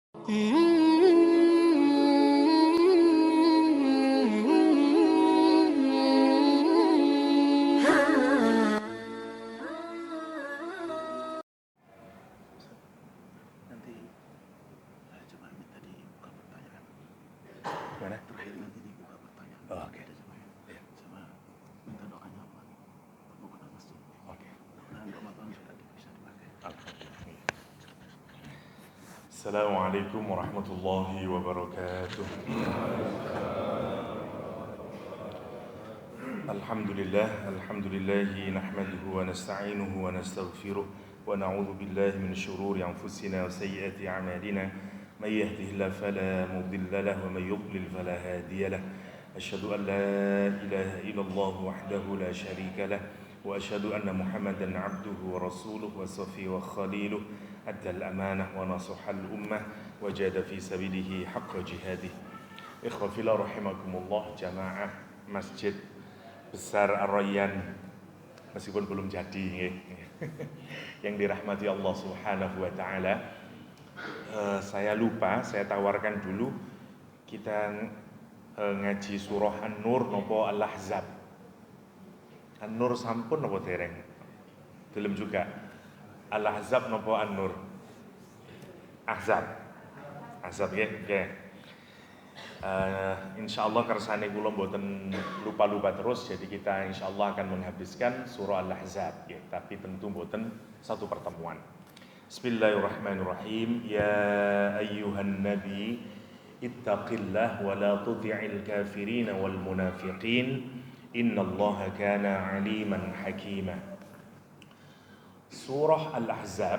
Nanti coba minta dibuka pertanyaan. Mana? Terakhir nanti dibuka pertanyaan. Oh, oke. Ya, sama minta doanya Pak. Bukan masjid. Oke. Nah, Ramadan sudah bisa dipakai. Assalamualaikum warahmatullahi wabarakatuh. Alhamdulillahi nahmaduhu wa nasta'inuhu wa nastaghfiruh wa na'udzu billahi min syururi anfusina wa sayyiati a'malina may yahdihillahu fala mudilla lahu wa may yudlil fala hadiya lahu asyhadu an la ilaha illallah wahdahu la syarika lahu wa asyhadu anna Muhammadan 'abduhu wa rasuluhu wa safiyyuhu wa khaliluh adda al-amanah wa nasaha al-ummah wa jahada fi sabilihi haqqa jihadih. Ikhwa fillah rahimakumullah, jamaah Masjid Besar Ar-Rayyan, meskipun belum jadi yang dirahmati Allah Subhanahu wa taala. Saya lupa, saya tawarkan dulu kita ngaji surah An-Nur nopo Al-Ahzab. An-Nur sampun nopo dereng? Belum juga. Al-Ahzab nopo An-Nur? Ahzab. Ahzab ya. Insyaallah kersane kula mboten lupa-lupa terus, jadi kita insyaallah akan menghabiskan surah Al-Ahzab ya, tapi tentu mboten satu pertemuan. Bismillahirrahmanirrahim. Ya ayyuhan nabi ittaqillah wa la tuti'il kafirin wal munafiqin innallaha kana aliman hakima. Surah Al-Ahzab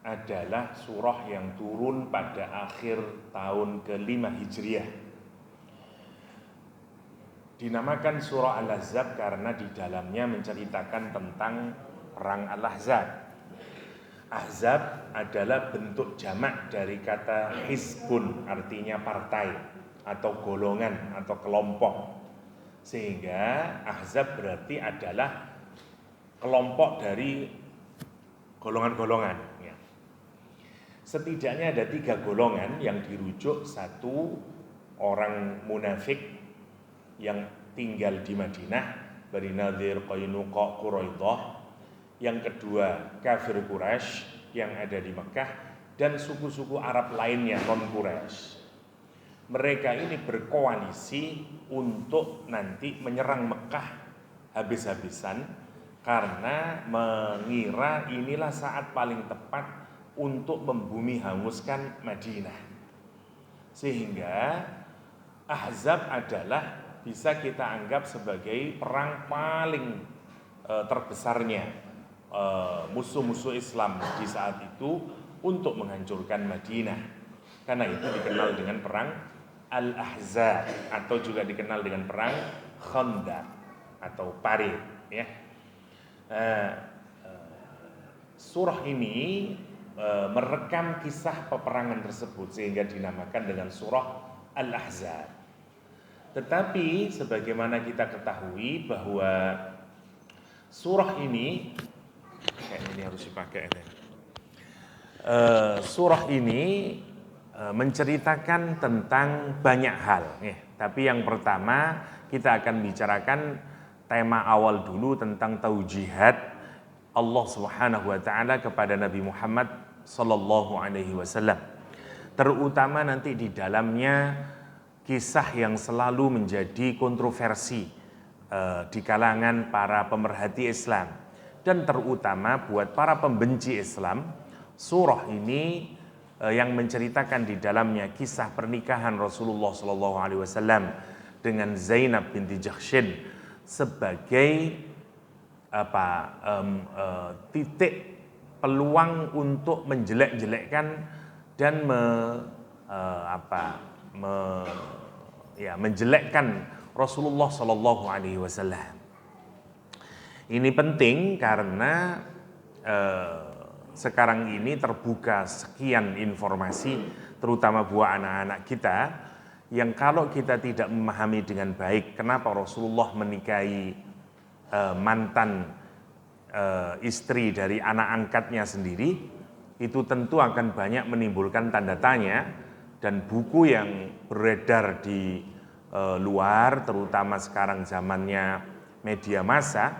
adalah surah yang turun pada akhir tahun ke-5 Hijriah. Dinamakan surah Al-Ahzab karena di dalamnya menceritakan tentang perang Al-Ahzab. Ahzab adalah bentuk jamak dari kata hizbun, artinya partai atau golongan atau kelompok. Sehingga Ahzab berarti adalah kelompok dari golongan-golongan ya. Setidaknya ada 3 golongan yang dirujuk. Satu, orang munafik yang tinggal di Madinah, Bani Nadir, Qainuqa, Quraidah. Yang kedua, kafir Quraisy yang ada di Mekah, dan suku-suku Arab lainnya non-Quraisy. Mereka ini berkoalisi untuk nanti menyerang Mekah habis-habisan karena mengira inilah saat paling tepat untuk membumi hanguskan Madinah. Sehingga Ahzab adalah bisa kita anggap sebagai perang paling terbesarnya musuh-musuh Islam di saat itu untuk menghancurkan Madinah. Karena itu dikenal dengan perang Al-Ahzab atau juga dikenal dengan perang Khandaq atau Parit ya. Surah ini merekam kisah peperangan tersebut sehingga dinamakan dengan surah Al-Ahzab. Tetapi sebagaimana kita ketahui bahwa surah ini harus dipakai ini. Surah ini menceritakan tentang banyak hal ya. Tapi yang pertama kita akan bicarakan tema awal dulu tentang taujihat Allah Subhanahu wa taala kepada Nabi Muhammad sallallahu alaihi wasallam. Terutama nanti di dalamnya kisah yang selalu menjadi kontroversi di kalangan para pemerhati Islam, dan terutama buat para pembenci Islam. Surah ini yang menceritakan di dalamnya kisah pernikahan Rasulullah SAW dengan Zainab binti Jahsyin sebagai titik peluang untuk menjelek-jelekkan dan menjelekkan Rasulullah Shallallahu Alaihi Wasallam. Ini penting karena sekarang ini terbuka sekian informasi, terutama buat anak-anak kita, yang kalau kita tidak memahami dengan baik kenapa Rasulullah menikahi mantan istri dari anak angkatnya sendiri, itu tentu akan banyak menimbulkan tanda tanya dan buku yang beredar di luar, terutama sekarang zamannya media massa,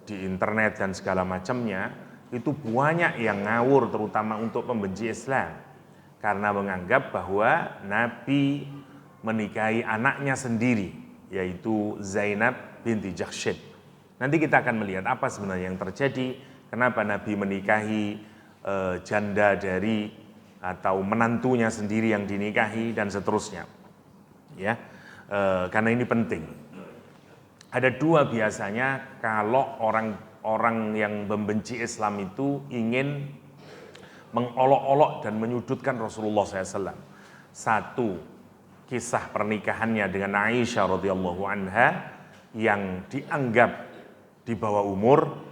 di internet dan segala macamnya, itu banyak yang ngawur terutama untuk pembenci Islam. Karena menganggap bahwa Nabi menikahi anaknya sendiri, yaitu Zainab binti Jahsy. Nanti kita akan melihat apa sebenarnya yang terjadi, kenapa Nabi menikahi janda dari atau menantunya sendiri yang dinikahi dan seterusnya. Ya, karena ini penting. Ada dua biasanya kalau orang yang membenci Islam itu ingin mengolok-olok dan menyudutkan Rasulullah SAW. Satu, kisah pernikahannya dengan Aisyah radhiyallahu anha yang dianggap di bawah umur.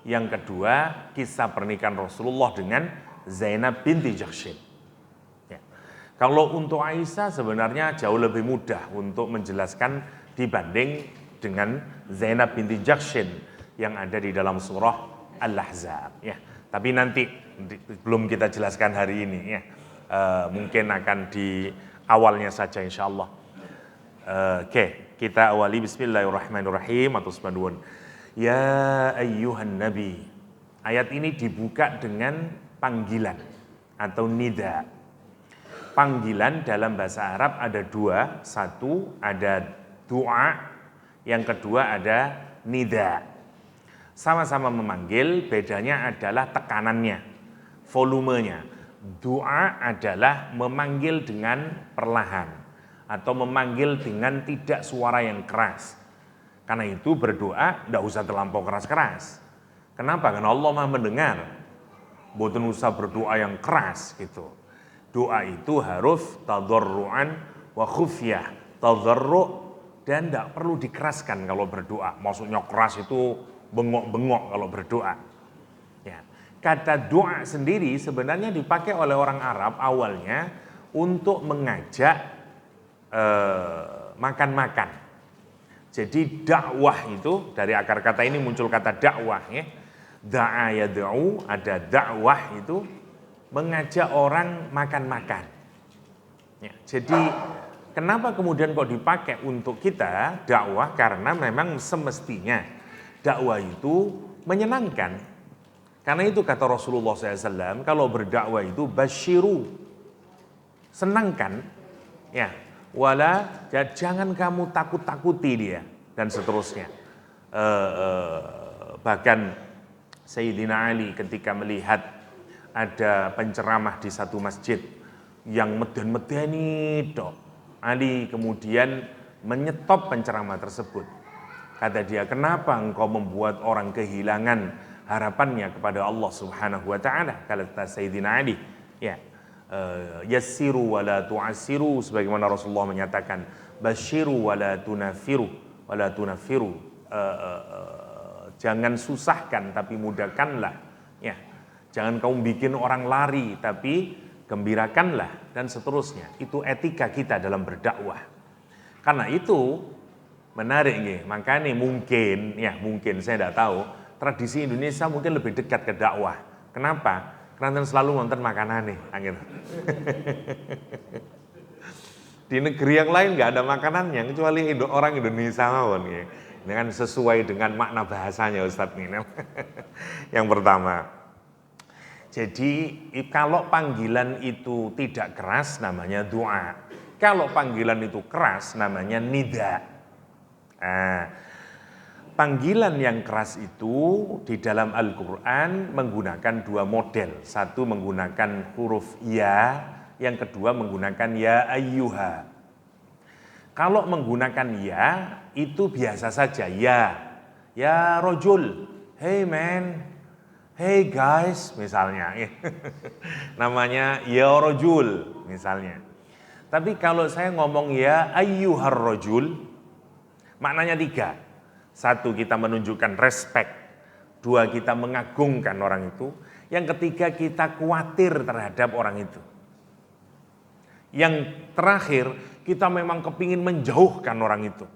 Yang kedua, kisah pernikahan Rasulullah dengan Zainab binti Jahsy. Ya. Kalau untuk Aisyah sebenarnya jauh lebih mudah untuk menjelaskan dibanding dengan Zainab binti Jahsy yang ada di dalam surah Al-Ahzab. Ya. Tapi nanti belum kita jelaskan hari ini. Ya. Mungkin akan di awalnya saja insyaallah. Oke, kita awali bismillahirrahmanirrahim atau sebanduan. Ya ayyuhan nabi. Ayat ini dibuka dengan panggilan atau nida. Panggilan dalam bahasa Arab ada dua. Satu ada doa, yang kedua ada nida. Sama-sama memanggil, bedanya adalah tekanannya, volumenya. Doa adalah memanggil dengan perlahan atau memanggil dengan tidak suara yang keras. Karena itu berdoa tidak usah terlampau keras-keras. Kenapa? Karena Allah Maha mendengar. Boten usah berdoa yang keras gitu. Doa itu harus tadarruan wa khufyah. Tadarru' dan tidak perlu dikeraskan kalau berdoa. Maksudnya keras itu bengok-bengok kalau berdoa. Ya. Kata doa sendiri sebenarnya dipakai oleh orang Arab awalnya untuk mengajak makan-makan. Jadi dakwah itu dari akar kata ini muncul kata dakwah ya. Da'a yad'u, ada dakwah itu mengajak orang makan-makan. Ya, jadi kenapa kemudian kok dipakai untuk kita dakwah? Karena memang semestinya dakwah itu menyenangkan. Karena itu kata Rasulullah SAW, kalau berdakwah itu basyiru, senangkan, ya. Jangan kamu takut-takuti dia dan seterusnya. Bahkan Sayyidina Ali ketika melihat ada penceramah di satu masjid yang meden-medeni dok, Ali kemudian menyetop penceramah tersebut. Kata dia, kenapa engkau membuat orang kehilangan harapannya kepada Allah Subhanahu wa taala? Kata Sayyidina Ali, ya. Yassiru wa la tu'assiru, sebagaimana Rasulullah menyatakan basyiru wa la tunafiru wa la tunafiru, jangan susahkan tapi mudahkanlah ya, jangan kamu bikin orang lari tapi gembirakanlah dan seterusnya. Itu etika kita dalam berdakwah. Karena itu menarik nih, makanya mungkin saya tidak tahu tradisi Indonesia mungkin lebih dekat ke dakwah. Kenapa? Karena selalu nonton makanan nih, gitu. Di negeri yang lain nggak ada makanannya kecuali orang Indonesia mawon ya. Dengan sesuai dengan makna bahasanya Ustadz nih. Yang pertama. Jadi kalau panggilan itu tidak keras namanya doa. Kalau panggilan itu keras namanya nida. Panggilan yang keras itu di dalam Al-Quran menggunakan dua model. Satu menggunakan huruf ya, yang kedua menggunakan ya ayyuha. Kalau menggunakan ya, itu biasa saja. Ya rojul, hey man, hey guys misalnya. Namanya ya rojul misalnya. Tapi kalau saya ngomong ya ayyuhar rojul, maknanya tiga. Satu, kita menunjukkan respect. Dua, kita mengagungkan orang itu. Yang ketiga, kita khawatir terhadap orang itu. Yang terakhir, kita memang kepingin menjauhkan orang itu.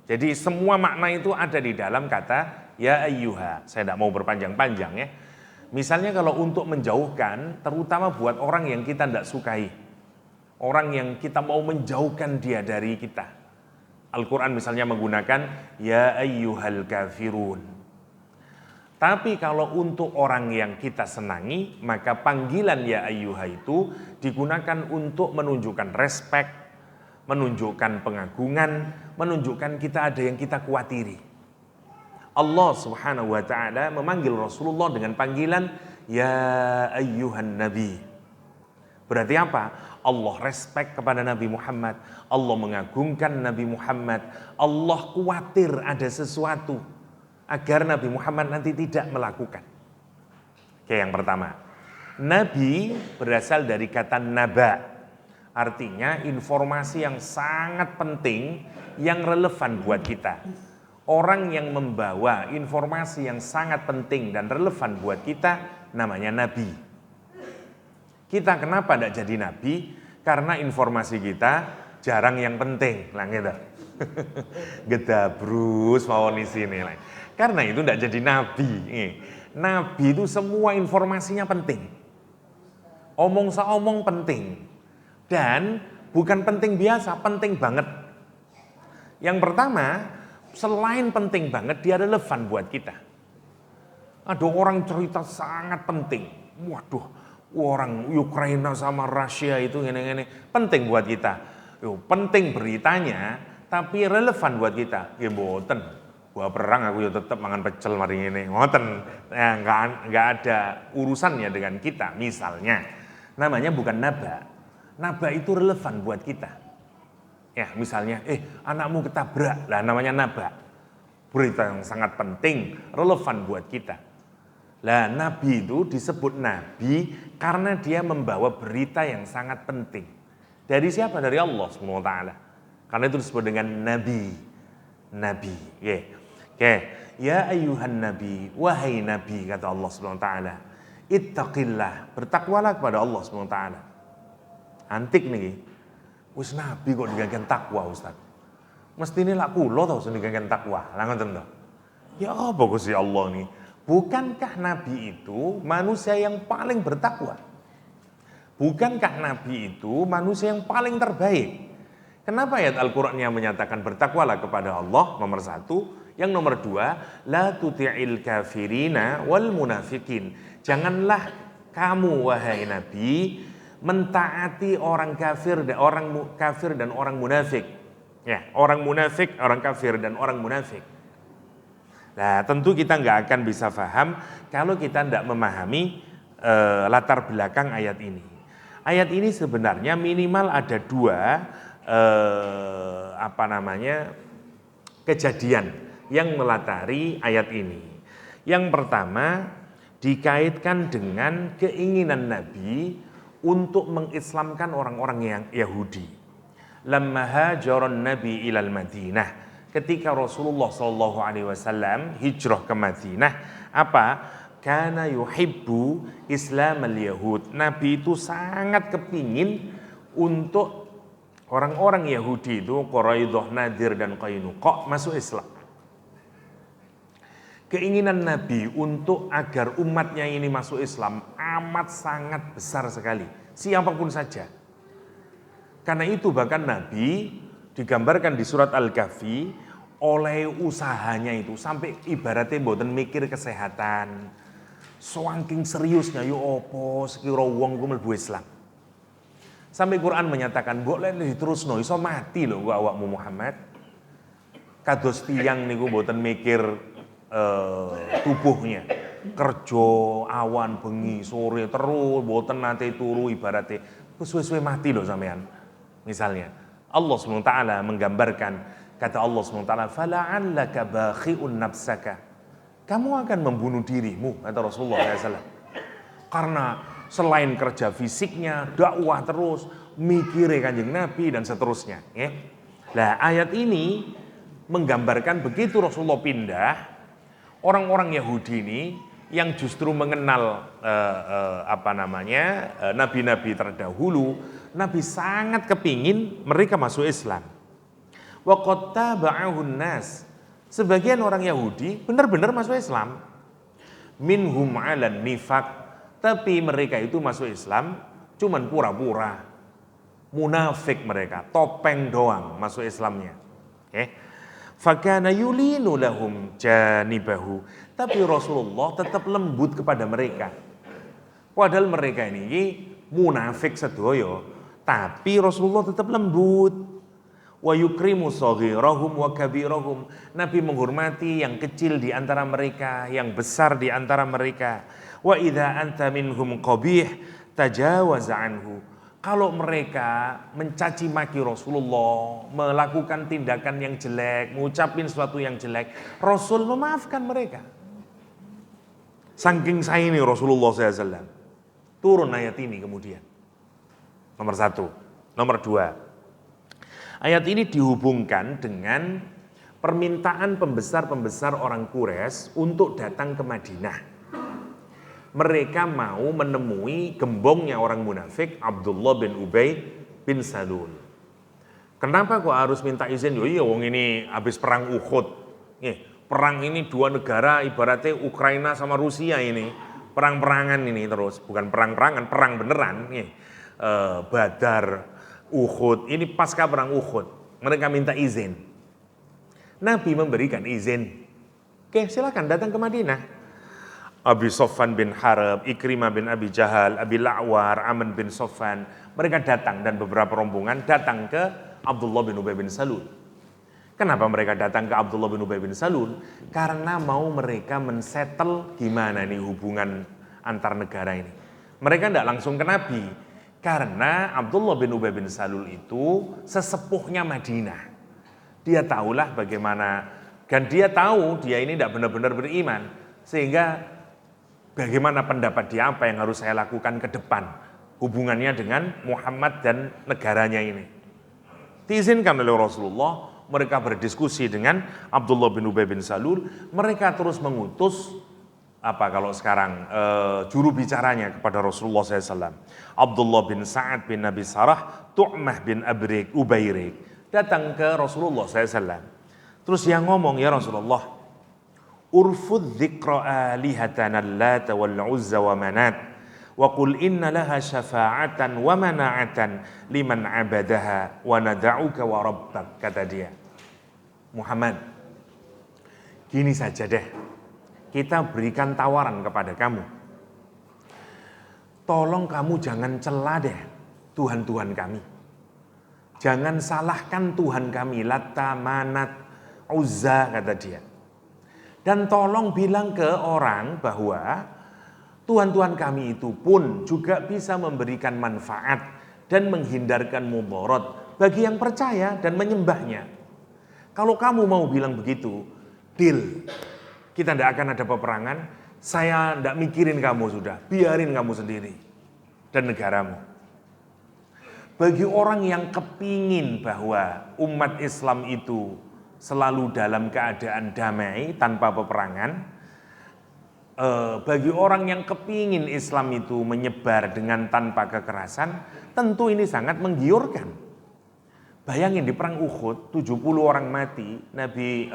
Jadi semua makna itu ada di dalam kata ya ayyuha. Saya tidak mau berpanjang-panjang ya. Misalnya kalau untuk menjauhkan, terutama buat orang yang kita tidak sukai. orang yang kita mau menjauhkan dia dari kita. Al-Quran misalnya menggunakan ya ayyuhal kafirun. Tapi kalau untuk orang yang kita senangi, maka panggilan ya ayyuha itu digunakan untuk menunjukkan respek, menunjukkan pengagungan, menunjukkan kita ada yang kita khawatiri. Allah Subhanahu wa taala memanggil Rasulullah dengan panggilan ya ayyuhan nabi. Berarti apa? Allah respek kepada Nabi Muhammad, Allah mengagungkan Nabi Muhammad, Allah khawatir ada sesuatu agar Nabi Muhammad nanti tidak melakukan. Oke, yang pertama, Nabi berasal dari kata naba, artinya informasi yang sangat penting, yang relevan buat kita. Orang yang membawa informasi yang sangat penting dan relevan buat kita namanya Nabi. Kita kenapa tidak jadi nabi? Karena informasi kita jarang yang penting, lah gitu. Gedabrus mawon di sini lah. Karena itu tidak jadi nabi. Nabi itu semua informasinya penting. Omong saomong penting. Dan bukan penting biasa, penting banget. Yang pertama, selain penting banget, dia relevan buat kita. Ada orang cerita sangat penting. Waduh, orang Ukraina sama Rusia itu gini-gini penting buat kita. Penting beritanya, tapi relevan buat kita. Ya mboten. Gua perang aku ya tetap mangan pecel mari ngene. Mboten. Ya, enggak ada urusannya dengan kita misalnya. Namanya bukan naba. Naba itu relevan buat kita. Ya, misalnya anakmu ketabrak. Lah namanya naba. Berita yang sangat penting, relevan buat kita. Lah nabi itu disebut nabi karena dia membawa berita yang sangat penting. Dari siapa? Dari Allah SWT. Karena itu disebut dengan nabi. Nabi. Oke. Ya ayyuhan nabi, wahai nabi, kata Allah SWT. Ittaqillah, bertakwalah kepada Allah SWT. Antik nih. Wis nabi kok diganggen takwa, Ustaz. Mesti ini lak kula tau sing diganggen takwa. Lah ngoten to. Ya apa Gusti Allah nih? Bukankah Nabi itu manusia yang paling bertakwa? Bukankah Nabi itu manusia yang paling terbaik? Kenapa ayat Al-Quran yang menyatakan bertakwalah kepada Allah, nomor 1. Yang nomor 2, la tuti'il kafirina wal munafikin. Janganlah kamu, wahai Nabi, mentaati orang kafir dan orang munafik. Ya, orang munafik, orang kafir dan orang munafik. Nah, tentu kita nggak akan bisa paham kalau kita tidak memahami latar belakang ayat ini. Ayat ini sebenarnya minimal ada 2 kejadian yang melatari ayat ini. Yang pertama dikaitkan dengan keinginan Nabi untuk mengislamkan orang-orang yang Yahudi. Lamma hajaran Nabi ilal Madinah. Ketika Rasulullah SAW hijrah ke Madinah, Kana yuhibbu Islam al-Yahud. Nabi itu sangat kepingin untuk orang-orang Yahudi itu, Quraidah, Nadir, dan Qainuqa masuk Islam. Keinginan Nabi untuk agar umatnya ini masuk Islam amat sangat besar sekali, siapapun saja. Karena itu bahkan Nabi digambarkan di surat Al-Kahfi oleh usahanya itu sampai ibaratnya mboten mikir kesehatan, saking seriusnya yo opo sekira wong ku mlebu Islam. Sampai Quran menyatakan mbok lek diterusno iso mati lho kok awakmu Muhammad. Kados tiyang niku mboten mikir tubuhnya, kerja awan bengi sore terus mboten nate turu, ibaratnya suwe-suwe mati lho sampean. Misalnya Allah SWT menggambarkan, kata Allah SWT, fala'allaka bakhi'un nafsaka, kamu akan membunuh dirimu, kata Rasulullah SAW. Karena selain kerja fisiknya, dakwah terus, mikire Kanjeng Nabi dan seterusnya. Nah, ayat ini menggambarkan begitu Rasulullah pindah, orang-orang Yahudi ini yang justru mengenal nabi-nabi terdahulu, Nabi sangat kepingin mereka masuk Islam. Wa qad taba'ahun nas. Sebagian orang Yahudi benar-benar masuk Islam. Minhum 'alan nifaq, tapi mereka itu masuk Islam cuman pura-pura. munafik mereka, topeng doang masuk Islamnya. Fakana yulinu lahum janibahu. Tapi Rasulullah tetap lembut kepada mereka. Padahal mereka ini munafik sedoyo, tapi Rasulullah tetap lembut. Wa yukrimu saghirahum wa kabirahum. Nabi menghormati yang kecil di antara mereka, yang besar di antara mereka. Wa idza anta minhum qabih tajawaz anhu. Kalau mereka mencaci maki Rasulullah, melakukan tindakan yang jelek, mengucapin sesuatu yang jelek, Rasul memaafkan mereka. Saking sayang Rasulullah SAW. Turun ayat ini kemudian. Nomor 1. Nomor 2. Ayat ini dihubungkan dengan permintaan pembesar-pembesar orang Quraisy untuk datang ke Madinah. Mereka mau menemui gembongnya orang munafik Abdullah bin Ubay bin Salul. Kenapa kok harus minta izin? Iya, wong ini habis perang Uhud. Perang ini dua negara ibaratnya Ukraina sama Rusia ini. Perang-perangan ini terus, bukan perang-perangan, perang beneran. Badar, Uhud, ini pasca perang Uhud. Mereka minta izin. Nabi memberikan izin. Oke, silakan datang ke Madinah. Abi Sofwan bin Harb, Ikrimah bin Abi Jahal, Abi La'war, Aman bin Sofwan. Mereka datang dan beberapa rombongan datang ke Abdullah bin Ubay bin Salul. Kenapa mereka datang ke Abdullah bin Ubay bin Salul? Karena mau mereka men-settle gimana nih hubungan antar negara ini. Mereka tidak langsung ke Nabi. Karena Abdullah bin Ubay bin Salul itu sesepuhnya Madinah. Dia tahulah bagaimana, dan dia tahu dia ini tidak benar-benar beriman. Sehingga bagaimana pendapat dia, apa yang harus saya lakukan ke depan hubungannya dengan Muhammad dan negaranya ini. Diizinkan oleh Rasulullah, mereka berdiskusi dengan Abdullah bin Ubay bin Salul. Mereka terus mengutus juru bicaranya kepada Rasulullah SAW. Abdullah bin Sa'ad bin Nabi Sarah, Tu'mah bin Ubayrik datang ke Rasulullah SAW. Terus yang ngomong, ya Rasulullah, urfud dzikra alihatana Lata wal Uzza wa Manat wa qul inna laha syafa'atan wa mana'atan liman abadaha wa nada'uka wa rabbak, kata dia. Muhammad, gini saja deh, kita berikan tawaran kepada kamu. Tolong kamu jangan cela deh Tuhan-Tuhan kami. Jangan salahkan Tuhan kami, Lata, Manat, Uzza, kata dia. Dan tolong bilang ke orang bahwa Tuhan-Tuhan kami itu pun juga bisa memberikan manfaat dan menghindarkan mudarat bagi yang percaya dan menyembahnya. Kalau kamu mau bilang begitu, deal. Kita tidak akan ada peperangan, saya tidak mikirin kamu sudah, biarin kamu sendiri dan negaramu. Bagi orang yang kepingin bahwa umat Islam itu selalu dalam keadaan damai tanpa peperangan, bagi orang yang kepingin Islam itu menyebar dengan tanpa kekerasan, tentu ini sangat menggiurkan. Bayangin di perang Uhud 70 orang mati, Nabi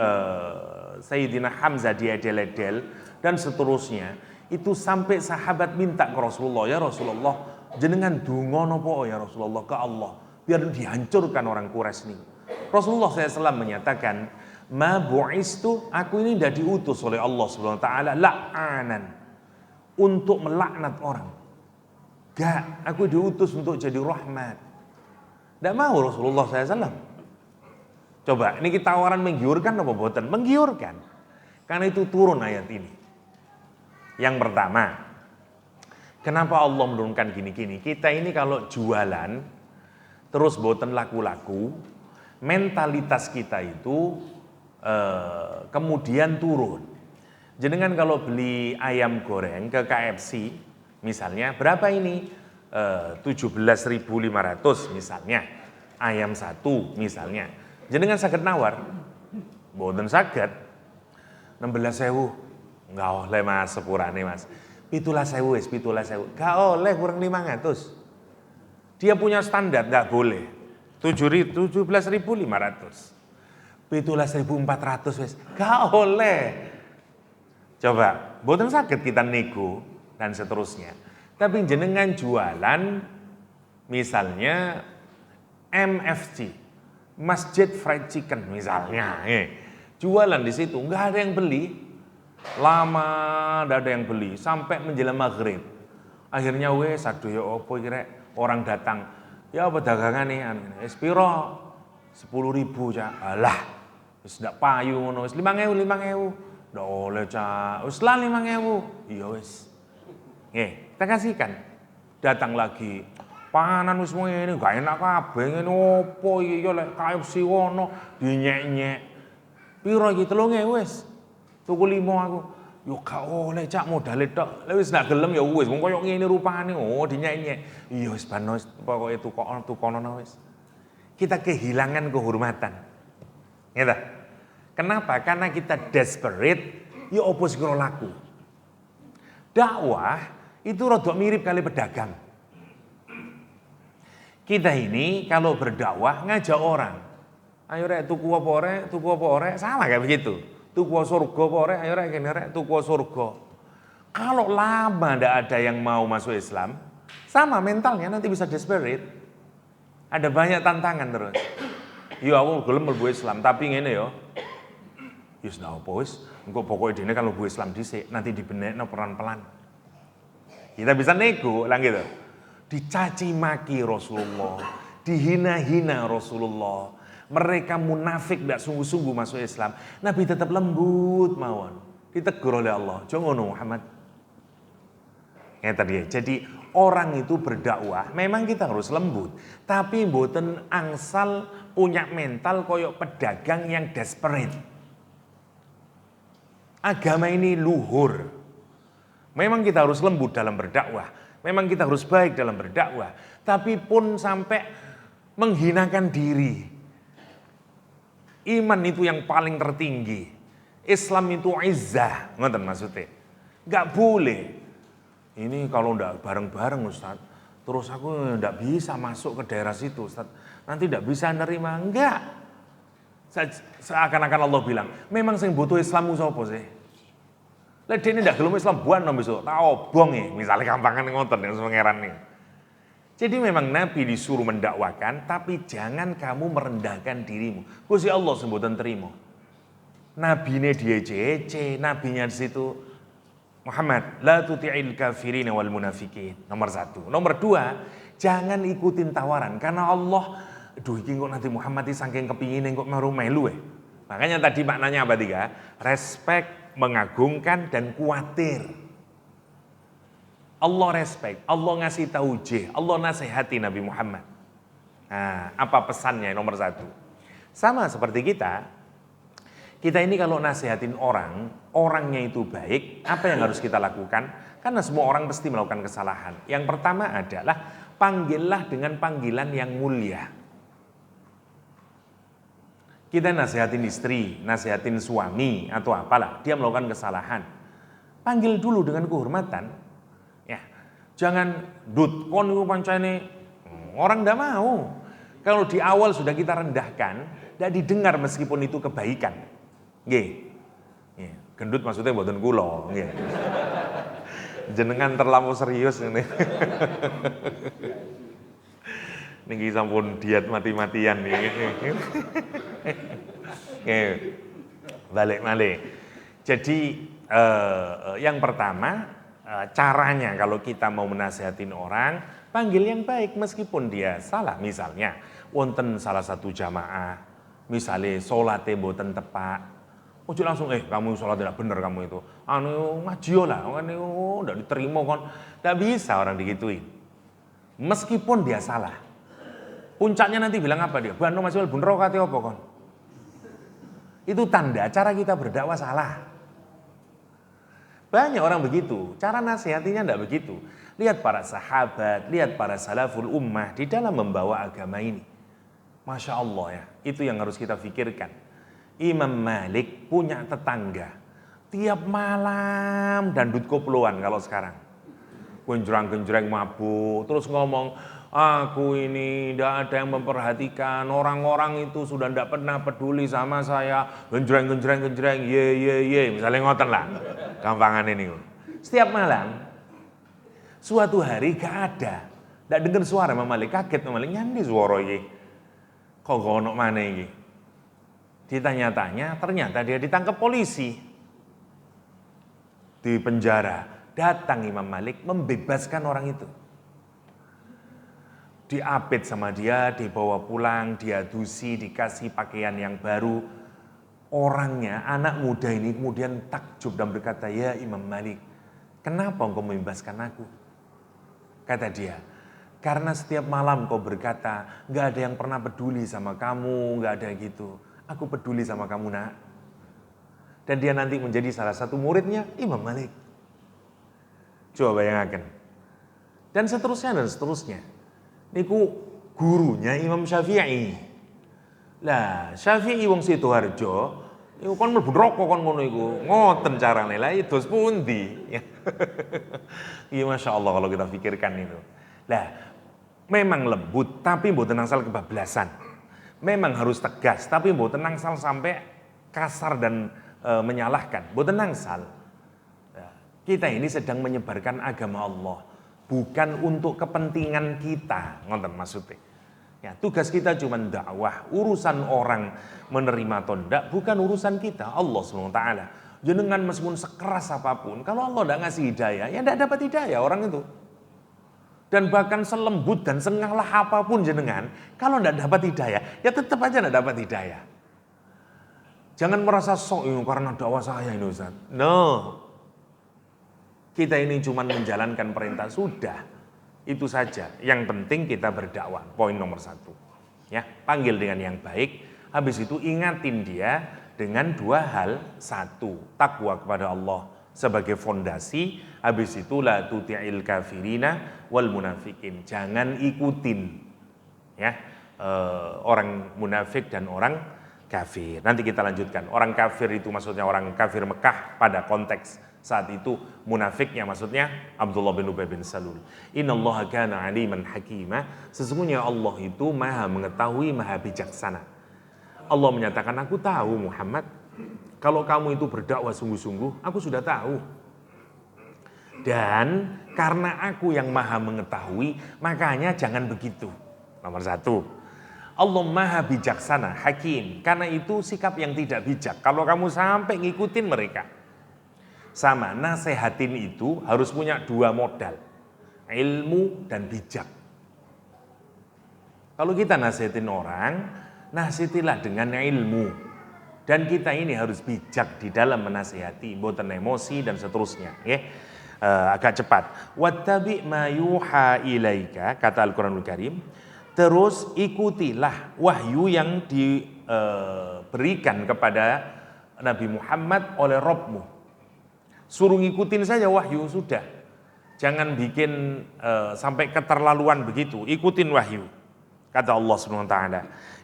Sayyidina Hamzah diedel-edel dan seterusnya. Itu sampai sahabat minta ke Rasulullah, ya Rasulullah, jenengan dungo nopo ya Rasulullah ke Allah biar dihancurkan orang Quraisy ini. Rasulullah SAW menyatakan, ma bu'istu, aku ini tidak diutus oleh Allah SWT la'anan, untuk melaknat orang. Gak, aku diutus untuk jadi rahmat. Tidak mau Rasulullah SAW. Coba, ini kita tawaran menggiurkan apa buatan? Menggiurkan. Karena itu turun ayat ini. Yang pertama, kenapa Allah menurunkan gini-gini? Kita ini kalau jualan, terus buatan laku-laku, mentalitas kita itu kemudian turun. Jenengan kalau beli ayam goreng ke KFC misalnya, berapa ini? 17.500 misalnya, ayam satu misalnya. Jenengan saged nawar? Mboten saged. 16.000 enggak oleh mas, sepurane mas. 17.000 wis, 17.000. Enggak oleh, kurang 500. Dia punya standar, enggak boleh. 17.500. 17.400 wis. Enggak oleh. Coba, mboten saged kita nego dan seterusnya. Tapi jenengan jualan misalnya MFC, Masjid Fried Chicken misalnya, jualan di situ, nggak ada yang beli, lama nggak ada yang beli, sampai menjelang maghrib. Akhirnya aduh ya opo kira orang datang, ya apa dagangan nih, espiro 10.000 cak, alah, wis ndak payu ngono, wis 5.000, ndak oleh cak, wis lah 5.000, iya wis, kita kasihkan, datang lagi. Panan wis ngene gak enak kabeh ngene opo iki ya lek KFC wono dinyek-nyek. Piro iki 3.000 wis. Tuku 5 aku. Yo gak oleh cak modale tok. Lek wis gak gelem ya wis wong koyo ngene rupane dinyek-nyek. Iya wis ban wis pokoke tukono wis. Kita kehilangan kehormatan. Gitu. Kenapa? Karena kita desperate ya opo sing laku. Dakwah itu rada mirip kali pedagang. Kita ini kalau berdakwah ngajak orang. Ayo rek tuku apa rek, sama kayak begitu. Tuku surga apa rek, ayo rek kene rek tuku surga. Kalau lama ndak ada yang mau masuk Islam, sama mentalnya nanti bisa desperate. Ada banyak tantangan terus. Yo aku gelem mlebu Islam, tapi ngene yo. Wis ndak apa wis, engko pokoke dene kalau mlebu Islam dhisik, nanti dibenekno pelan-pelan. Kita bisa nego lah gitu. Dicaci maki Rasulullah, dihina-hina Rasulullah. Mereka munafik tidak sungguh-sungguh masuk Islam. Nabi tetap lembut mawon. Ditegur oleh Allah. Jangan ngono Muhammad. Jadi orang itu berdakwah, memang kita harus lembut. Tapi mboten angsal punya mental koyok pedagang yang desperate. Agama ini luhur. Memang kita harus lembut dalam berdakwah. Memang kita harus baik dalam berdakwah, tapi pun sampai menghinakan diri. Iman itu yang paling tertinggi. Islam itu izzah, ngoten maksudnya. Gak boleh. Ini kalau ndak bareng-bareng Ustaz, terus aku ndak bisa masuk ke daerah situ Ustaz. Nanti ndak bisa nerima, enggak. Seakan-akan Allah bilang, memang sing butuh Islammu sapa sih? Lek dene ndak gelem Islam buan no besok, tak obong ya, misalnya gampangan ngoten yang pangeran nih. Jadi memang Nabi disuruh mendakwakan, tapi jangan kamu merendahkan dirimu. Gusti Allah sebutan terima. Nabine dia ece, nabinya di situ Muhammad, la tuti'il kafirin wal munafikin. Nomor 1. Nomor 2, jangan ikutin tawaran karena Allah, aduh iki kok nanti Muhammad iki saking kepingine kok melu. Makanya tadi maknanya apa 3? Respect, mengagungkan dan khawatir. Allah respect, Allah ngasih tahu Allah nasihati Nabi Muhammad. Nah, apa pesannya nomor 1? Sama seperti kita ini kalau nasihatin orang, orangnya itu baik, apa yang harus kita lakukan? Karena semua orang pasti melakukan kesalahan. Yang pertama adalah panggillah dengan panggilan yang mulia. Kita nasihatin istri, nasihatin suami atau apalah, dia melakukan kesalahan. Panggil dulu dengan kehormatan. Ya, jangan kon niku pancene orang ndak mau. Kalau di awal sudah kita rendahkan, tidak didengar meskipun itu kebaikan. Nggih. Gendut maksudnya mboten kula, nggih. Jenengan terlalu serius ngene. Niki sampun diet mati-matian nih. Balik. Jadi yang pertama caranya kalau kita mau menasihatin orang, panggil yang baik meskipun dia salah. Misalnya wonten salah satu jamaah, misalnya sholatnya mboten tepak, ojo langsung kamu sholat tidak benar kamu itu, ngaji lah, ndak diterima kon, tidak bisa orang digituin. Meskipun dia salah. Puncaknya nanti bilang apa dia? Bano masih bener kate apa kon? Itu tanda cara kita berdakwah salah. Banyak orang begitu, cara nasihatinya enggak begitu. Lihat para sahabat, lihat para salaful ummah di dalam membawa agama ini. Masya Allah ya, itu yang harus kita pikirkan. Imam Malik punya tetangga, tiap malam dandut koploan kalau sekarang. Genjreng-genjreng mabuk, terus ngomong, aku ini tidak ada yang memperhatikan, orang-orang itu sudah tidak pernah peduli sama saya, genjreng, ye, misalnya ngoten lah, gampangan ini. Setiap malam, suatu hari gak ada, tidak dengar suara Imam Malik, kaget Imam Malik, nyandi suara ini. Kok ono mana ini? Ditanya-tanya, ternyata dia ditangkap polisi. Di penjara. Datang Imam Malik membebaskan orang itu. Diapit sama dia, dibawa pulang, diadusi, dikasih pakaian yang baru. Orangnya, anak muda ini kemudian takjub dan berkata, ya Imam Malik, kenapa engkau membebaskan aku? Kata dia, karena setiap malam kau berkata, gak ada yang pernah peduli sama kamu, gak ada gitu. Aku peduli sama kamu nak. Dan dia nanti menjadi salah satu muridnya Imam Malik. Coba bayangkan. Dan seterusnya dan seterusnya. Niku gurunya Imam Syafi'i. Lah, Syafi'i wong Sidoarjo, iku kon mlebu neraka kon ngono iku. Ngoten carane. Lah itu pundi? Iya Masya Allah kalau kita pikirkan itu. Lah, memang lembut tapi mboten angsal kebablasan. Memang harus tegas tapi mboten angsal sampai kasar dan menyalahkan. Mboten angsal. Kita ini sedang menyebarkan agama Allah. Bukan untuk kepentingan kita, ngonten maksudnya. Ya, tugas kita cuma dakwah, urusan orang menerima atau tidak bukan urusan kita, Allah SWT. Jenengan meskipun sekeras apapun, kalau Allah tidak ngasih hidayah, ya tidak dapat hidayah orang itu. Dan bahkan selembut dan sengalah apapun jenengan, kalau tidak dapat hidayah, ya tetap aja tidak dapat hidayah. Jangan merasa sok ini karena dakwah saya ini Ustaz. No. Kita ini cuma menjalankan perintah, sudah. Itu saja. Yang penting kita berdakwah. Poin nomor 1. Ya, panggil dengan yang baik. Habis itu ingatin dia dengan 2 hal. 1, takwa kepada Allah sebagai fondasi. Habis itu la tuti'il kafirina wal munafikin. Jangan ikutin ya orang munafik dan orang kafir. Nanti kita lanjutkan. Orang kafir itu maksudnya orang kafir Mekah pada konteks saat itu, munafiknya maksudnya Abdullah bin Ubay bin Salul. Innallaha kana aliman hakima. Sesungguhnya Allah itu maha mengetahui, maha bijaksana. Allah menyatakan, aku tahu Muhammad, kalau kamu itu berdakwah sungguh-sungguh, aku sudah tahu. Dan karena aku yang maha mengetahui, makanya jangan begitu. Nomor 1. Allah maha bijaksana, hakim. Karena itu sikap yang tidak bijak. Kalau kamu sampai ngikutin mereka. Sama, nasehatin itu harus punya 2 modal. Ilmu dan bijak. Kalau kita nasihatin orang, nasihatilah dengan ilmu. Dan kita ini harus bijak di dalam menasihati, mboten emosi dan seterusnya. Ya. Agak cepat. Wattabi ma yuha ilaika, kata Al-Quranul Karim. Terus ikutilah wahyu yang diberikan kepada Nabi Muhammad oleh Rabbmu. Suruh ngikutin saja wahyu sudah. Jangan bikin sampai keterlaluan begitu. Ikutin wahyu. Kata Allah SWT.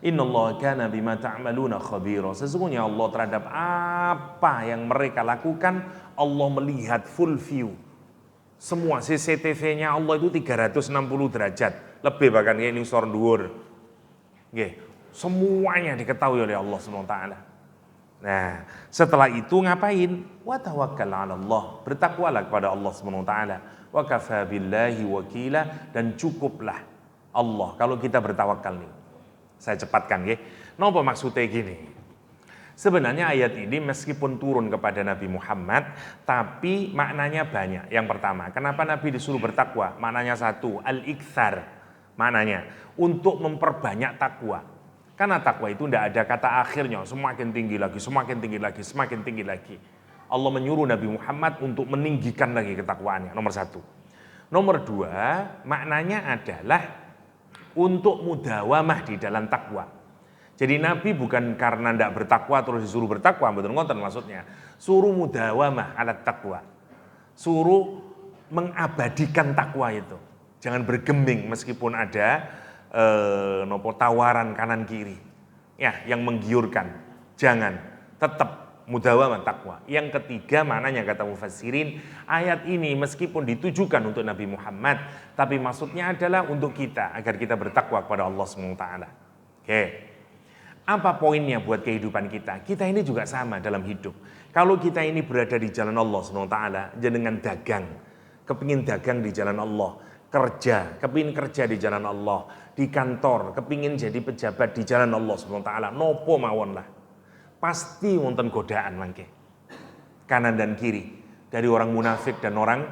Innallaha kana bima ta'maluna khabira. Sesungguhnya Allah terhadap apa yang mereka lakukan, Allah melihat full view. Semua CCTV-nya Allah itu 360 derajat. Lebih bahkan kayak ini sor dhuwur. Nggih, semuanya diketahui oleh Allah SWT. Nah, setelah itu ngapain? Wa tawakkal 'ala Allah. Bertakwalah kepada Allah SWT. Wa kafa billahi wakila, dan cukuplah Allah kalau kita bertawakal nih. Saya cepatkan nggih. Napa maksudnya gini? Sebenarnya ayat ini meskipun turun kepada Nabi Muhammad, tapi maknanya banyak. Yang pertama, kenapa Nabi disuruh bertakwa? Maknanya 1, al-iktsar. Maknanya untuk memperbanyak takwa. Karena takwa itu tidak ada kata akhirnya, semakin tinggi lagi, semakin tinggi lagi, semakin tinggi lagi. Allah menyuruh Nabi Muhammad untuk meninggikan lagi ketakwaannya, nomor 1. Nomor 2, maknanya adalah untuk mudawamah di dalam takwa. Jadi Nabi bukan karena tidak bertakwa terus disuruh bertakwa, betul ngoten maksudnya. Suruh mudawamah alat takwa. Suruh mengabadikan takwa itu. Jangan bergeming meskipun ada tawaran kanan kiri ya yang menggiurkan. Jangan, tetap mudawamah takwa. Yang ketiga maknanya kata mufassirin, ayat ini meskipun ditujukan untuk Nabi Muhammad, tapi maksudnya adalah untuk kita agar kita bertakwa kepada Allah SWT. Oke. Apa poinnya buat kehidupan kita? Kita ini juga sama dalam hidup. Kalau kita ini berada di jalan Allah SWT, jenengan dagang, kepingin dagang di jalan Allah, kerja, kepingin kerja di jalan Allah, di kantor, kepingin jadi pejabat di jalan Allah SWT, nopo mawon lah. Pasti wonten godaan mangke. Kanan dan kiri, dari orang munafik dan orang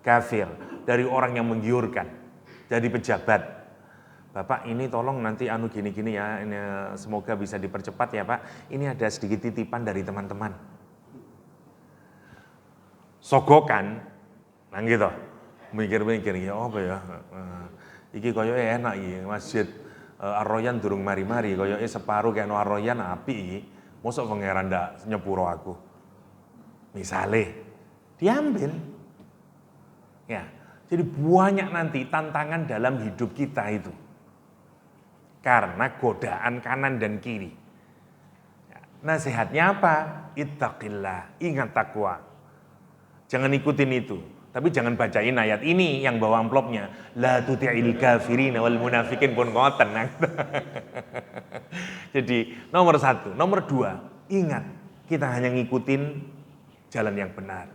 kafir, dari orang yang menggiurkan, jadi pejabat. Bapak ini tolong nanti gini-gini ya, ini, semoga bisa dipercepat ya Pak. Ini ada sedikit titipan dari teman-teman. Sogokan, nah gitu. Mikir-mikir ya apa ya. Iki koyoke enak iki masjid Ar-Royan durung mari-mari, koyoke separuh kena Ar-Royan apik iki. Mosok pangeran ndak nyepuro aku. Misale diambil. Ya, jadi banyak nanti tantangan dalam hidup kita itu. Karena godaan kanan dan kiri. Nasihatnya apa? Ittaqillah, ingat takwa. Jangan ikutin itu. Tapi jangan bacain ayat ini yang bawa amplopnya. La tuti'il kafirin wal munafikin pun ngoten. Jadi nomor 1. Nomor 2, ingat kita hanya ngikutin jalan yang benar.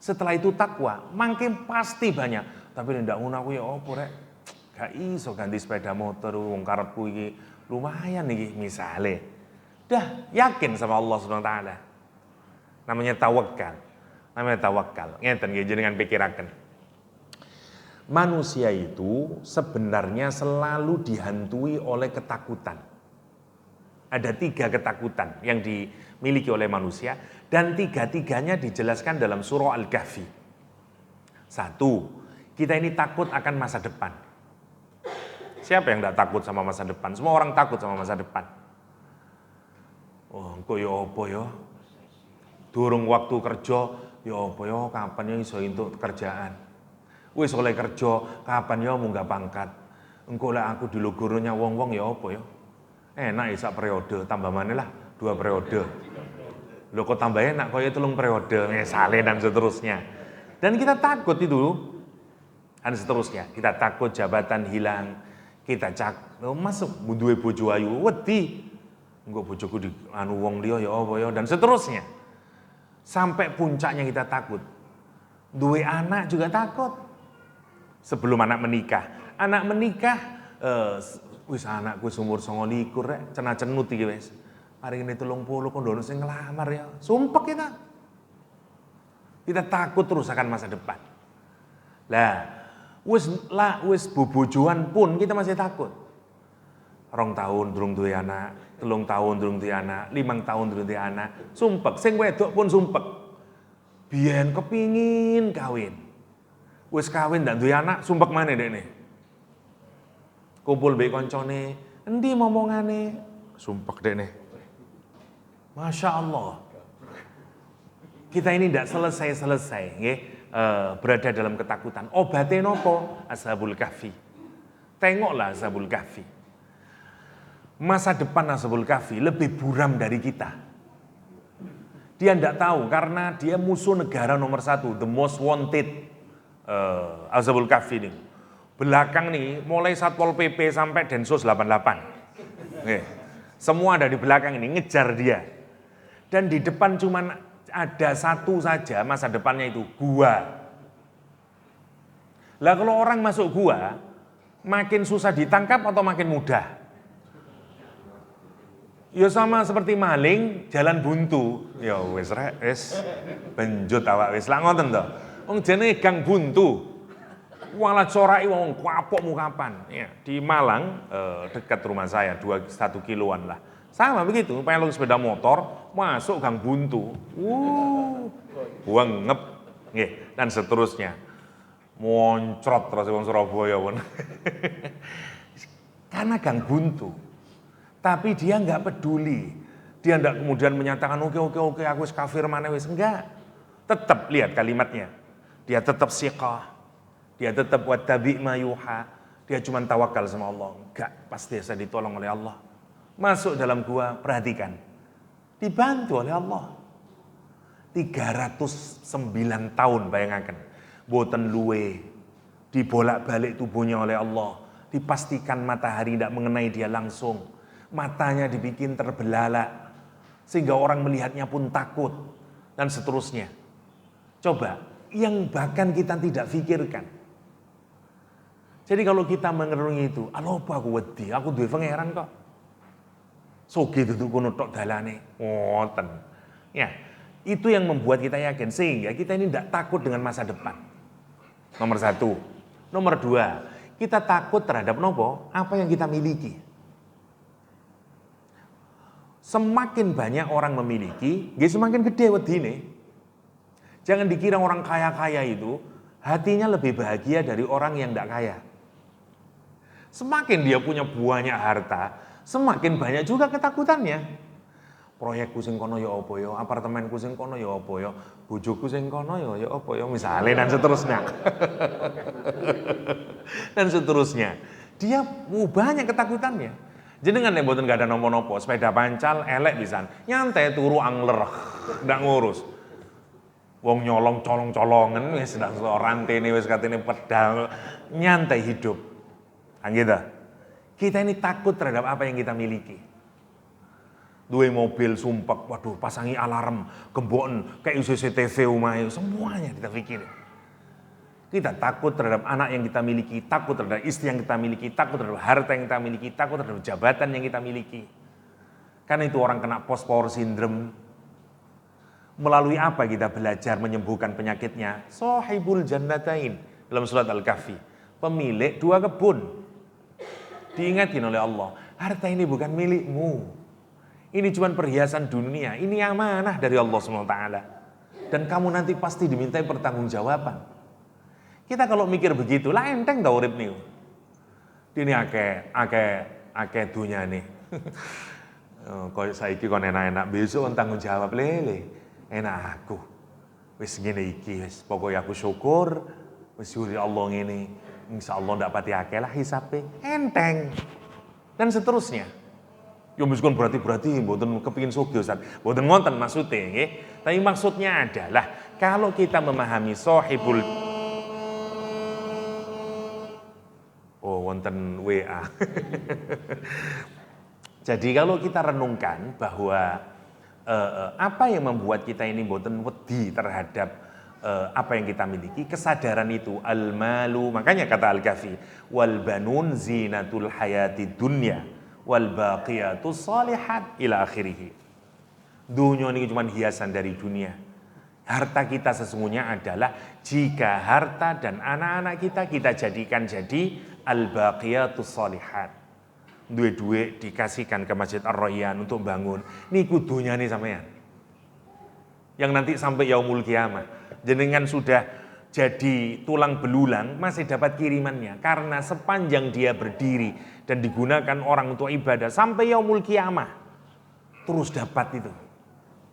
Setelah itu takwa, makin pasti banyak. Tapi ndak ngono aku ya opo rek. Gak iso ganti sepeda motor wong karepku iki lumayan iki misale. Dah yakin sama Allah Subhanahu wa taala. Namanya tawakal. Ngeten nggih jenengan pikiraken. Manusia itu sebenarnya selalu dihantui oleh ketakutan. Ada 3 ketakutan yang dimiliki oleh manusia dan 3-tiganya dijelaskan dalam surah Al-Kahfi. 1, kita ini takut akan masa depan. Siapa yang tidak takut sama masa depan? Semua orang takut sama masa depan. Oh, kok ya apa ya? Durung waktu kerja, ya apa ya kapan ya iso entuk kerjaan. Wis oleh kerja, kapan ya munggah pangkat. Engko lek aku dilugurnya wong-wong ya apa ya? Enak ya sak periode, tambah maneh lah 2 periode. Lho kok tambah enak kaya 3 periode, misale dan seterusnya. Dan kita takut itu. Dan seterusnya, kita takut jabatan hilang. Kita masuk duwe bojo ayu, wedi. Engko bojoku di wong liya ya apa ya dan seterusnya. Sampai puncaknya kita takut. Duwe anak juga takut. Sebelum anak menikah. Anak menikah, wis anakku umur 29 rek, cenut iki wis. Paringene 30 kondono sing nglamar ya. Sumpek kita. Kita takut terus akan masa depan. Wis bobojoan pun kita masih takut. 2 tahun durung duwe anak, 3 tahun durung duwe anak, 5 tahun durung duwe anak, sumpek. Sing wedok pun sumpek. Biyen kepingin kawin. Wis kawin ndak duwe anak, sumpek maneh dekne. Kumpul mbek koncone, endi momongane? Sumpek dekne. Masya Allah. Kita ini ndak selesai-selesai, nggih. Berada dalam ketakutan. Obatnya nopo? Ashabul Kahfi. Tengoklah Ashabul Kahfi. Masa depan Ashabul Kahfi lebih buram dari kita. Dia tidak tahu karena dia musuh negara nomor 1, the most wanted. Ashabul Kahfi ini. Belakang nih, mulai Satpol PP sampai Densus 88. Semua ada di belakang ini, ngejar dia. Dan di depan cuman ada satu saja masa depannya itu, gua. Lah kalau orang masuk gua, makin susah ditangkap atau makin mudah? Ya sama seperti maling, jalan buntu. Ya wis rek, wis benjut awak wis lah ngoten to. Wong jenenge gang buntu. Walah coraki wong kapokmu kapan? Ya, di Malang dekat rumah saya 1 kiloan lah. Sama begitu, pelung sepeda motor, masuk gang buntu. Buang ngep, nggih, dan seterusnya. Moncrot terus wong Surabaya pun. Karena gang buntu. Tapi dia enggak peduli. Dia enggak kemudian menyatakan oke aku wis kafir maneh wis enggak. Tetap lihat kalimatnya. Dia tetap siqah. Dia tetap wattabi' ma yuha. Dia cuma tawakal sama Allah. Enggak, pasti saya ditolong oleh Allah. Masuk dalam gua, perhatikan. Dibantu oleh Allah. 309 tahun bayangkan. Boten luwe. Dibolak-balik tubuhnya oleh Allah. Dipastikan matahari tidak mengenai dia langsung. Matanya dibikin terbelalak. Sehingga orang melihatnya pun takut. Dan seterusnya. Coba, yang bahkan kita tidak pikirkan. Jadi kalau kita mengerungi itu, alopo aku wedi, aku duwe pangeran kok. Soge duduk kono tok dalane. Ngoten. Ya, itu yang membuat kita yakin sehingga kita ini tidak takut dengan masa depan. Nomor satu. Nomor dua, kita takut terhadap nopo? Apa yang kita miliki. Semakin banyak orang memiliki, semakin gede wedine. Jangan dikira orang kaya-kaya itu hatinya lebih bahagia dari orang yang tidak kaya. Semakin dia punya banyak harta, semakin banyak juga ketakutannya. Proyekku sing kono ya apa ya, apartemenku sing kono ya apa ya, bojoku sing kono ya apa ya, misalnya dan seterusnya. Dan seterusnya. Dia banyak ketakutannya. Jenengan nek mboten gak ada nopo-nopo, sepeda pancal elek pisan. Nyantai turu angler, ndak ngurus. Wong nyolong colong-colongan wis ndak rantene wis katene pedal, nyantai hidup. Gitu. Kita ini takut terhadap apa yang kita miliki. Duwe mobil sumpek, waduh pasangi alarm, gembokn, kayak CCTV umahe, semuanya kita pikirin. Kita takut terhadap anak yang kita miliki, takut terhadap istri yang kita miliki, takut terhadap harta yang kita miliki, takut terhadap jabatan yang kita miliki. Karena itu orang kena post power syndrome. Melalui apa kita belajar menyembuhkan penyakitnya? Sohibul jannatain dalam surat Al-Kahfi. Pemilik dua kebun. Diingatin oleh Allah, harta ini bukan milikmu. Ini cuma perhiasan dunia, ini amanah dari Allah SWT. Dan kamu nanti pasti dimintai pertanggungjawaban. Kita kalau mikir begitu, lah enteng tau urip niku. Ini akeh dunia nih. Kok saiki kon enak-enak, besok kon tanggung jawab lele. Enak aku. Wis ngene iki wis, pokoke aku syukur wis yuri Allah ngene. Insyaallah ndak pati akeh lah hisabe, enteng. Dan seterusnya. Ya meskipun berarti mboten kepengin sugih Ustaz. Mboten ngonten maksude nggih. Tapi maksudnya adalah kalau kita memahami sohibul wonten WA. Jadi kalau kita renungkan bahwa apa yang membuat kita ini mboten wedi terhadap apa yang kita miliki, kesadaran itu al-malu, makanya kata Al-Kahfi wal banun zinatul hayati dunya wal baqiyatus shalihat ila akhirih. Dunia ini cuma hiasan dari dunia. Harta kita sesungguhnya adalah jika harta dan anak-anak kita jadikan jadi al-baqiyatus shalihat. Duit-duit dikasihkan ke Masjid Ar-Rayyan untuk bangun. Niku dunyane sampean. Yang nanti sampai yaumul kiamah. Jenengan sudah jadi tulang belulang masih dapat kirimannya. Karena sepanjang dia berdiri dan digunakan orang untuk ibadah sampai yaumul kiamah. Terus dapat itu.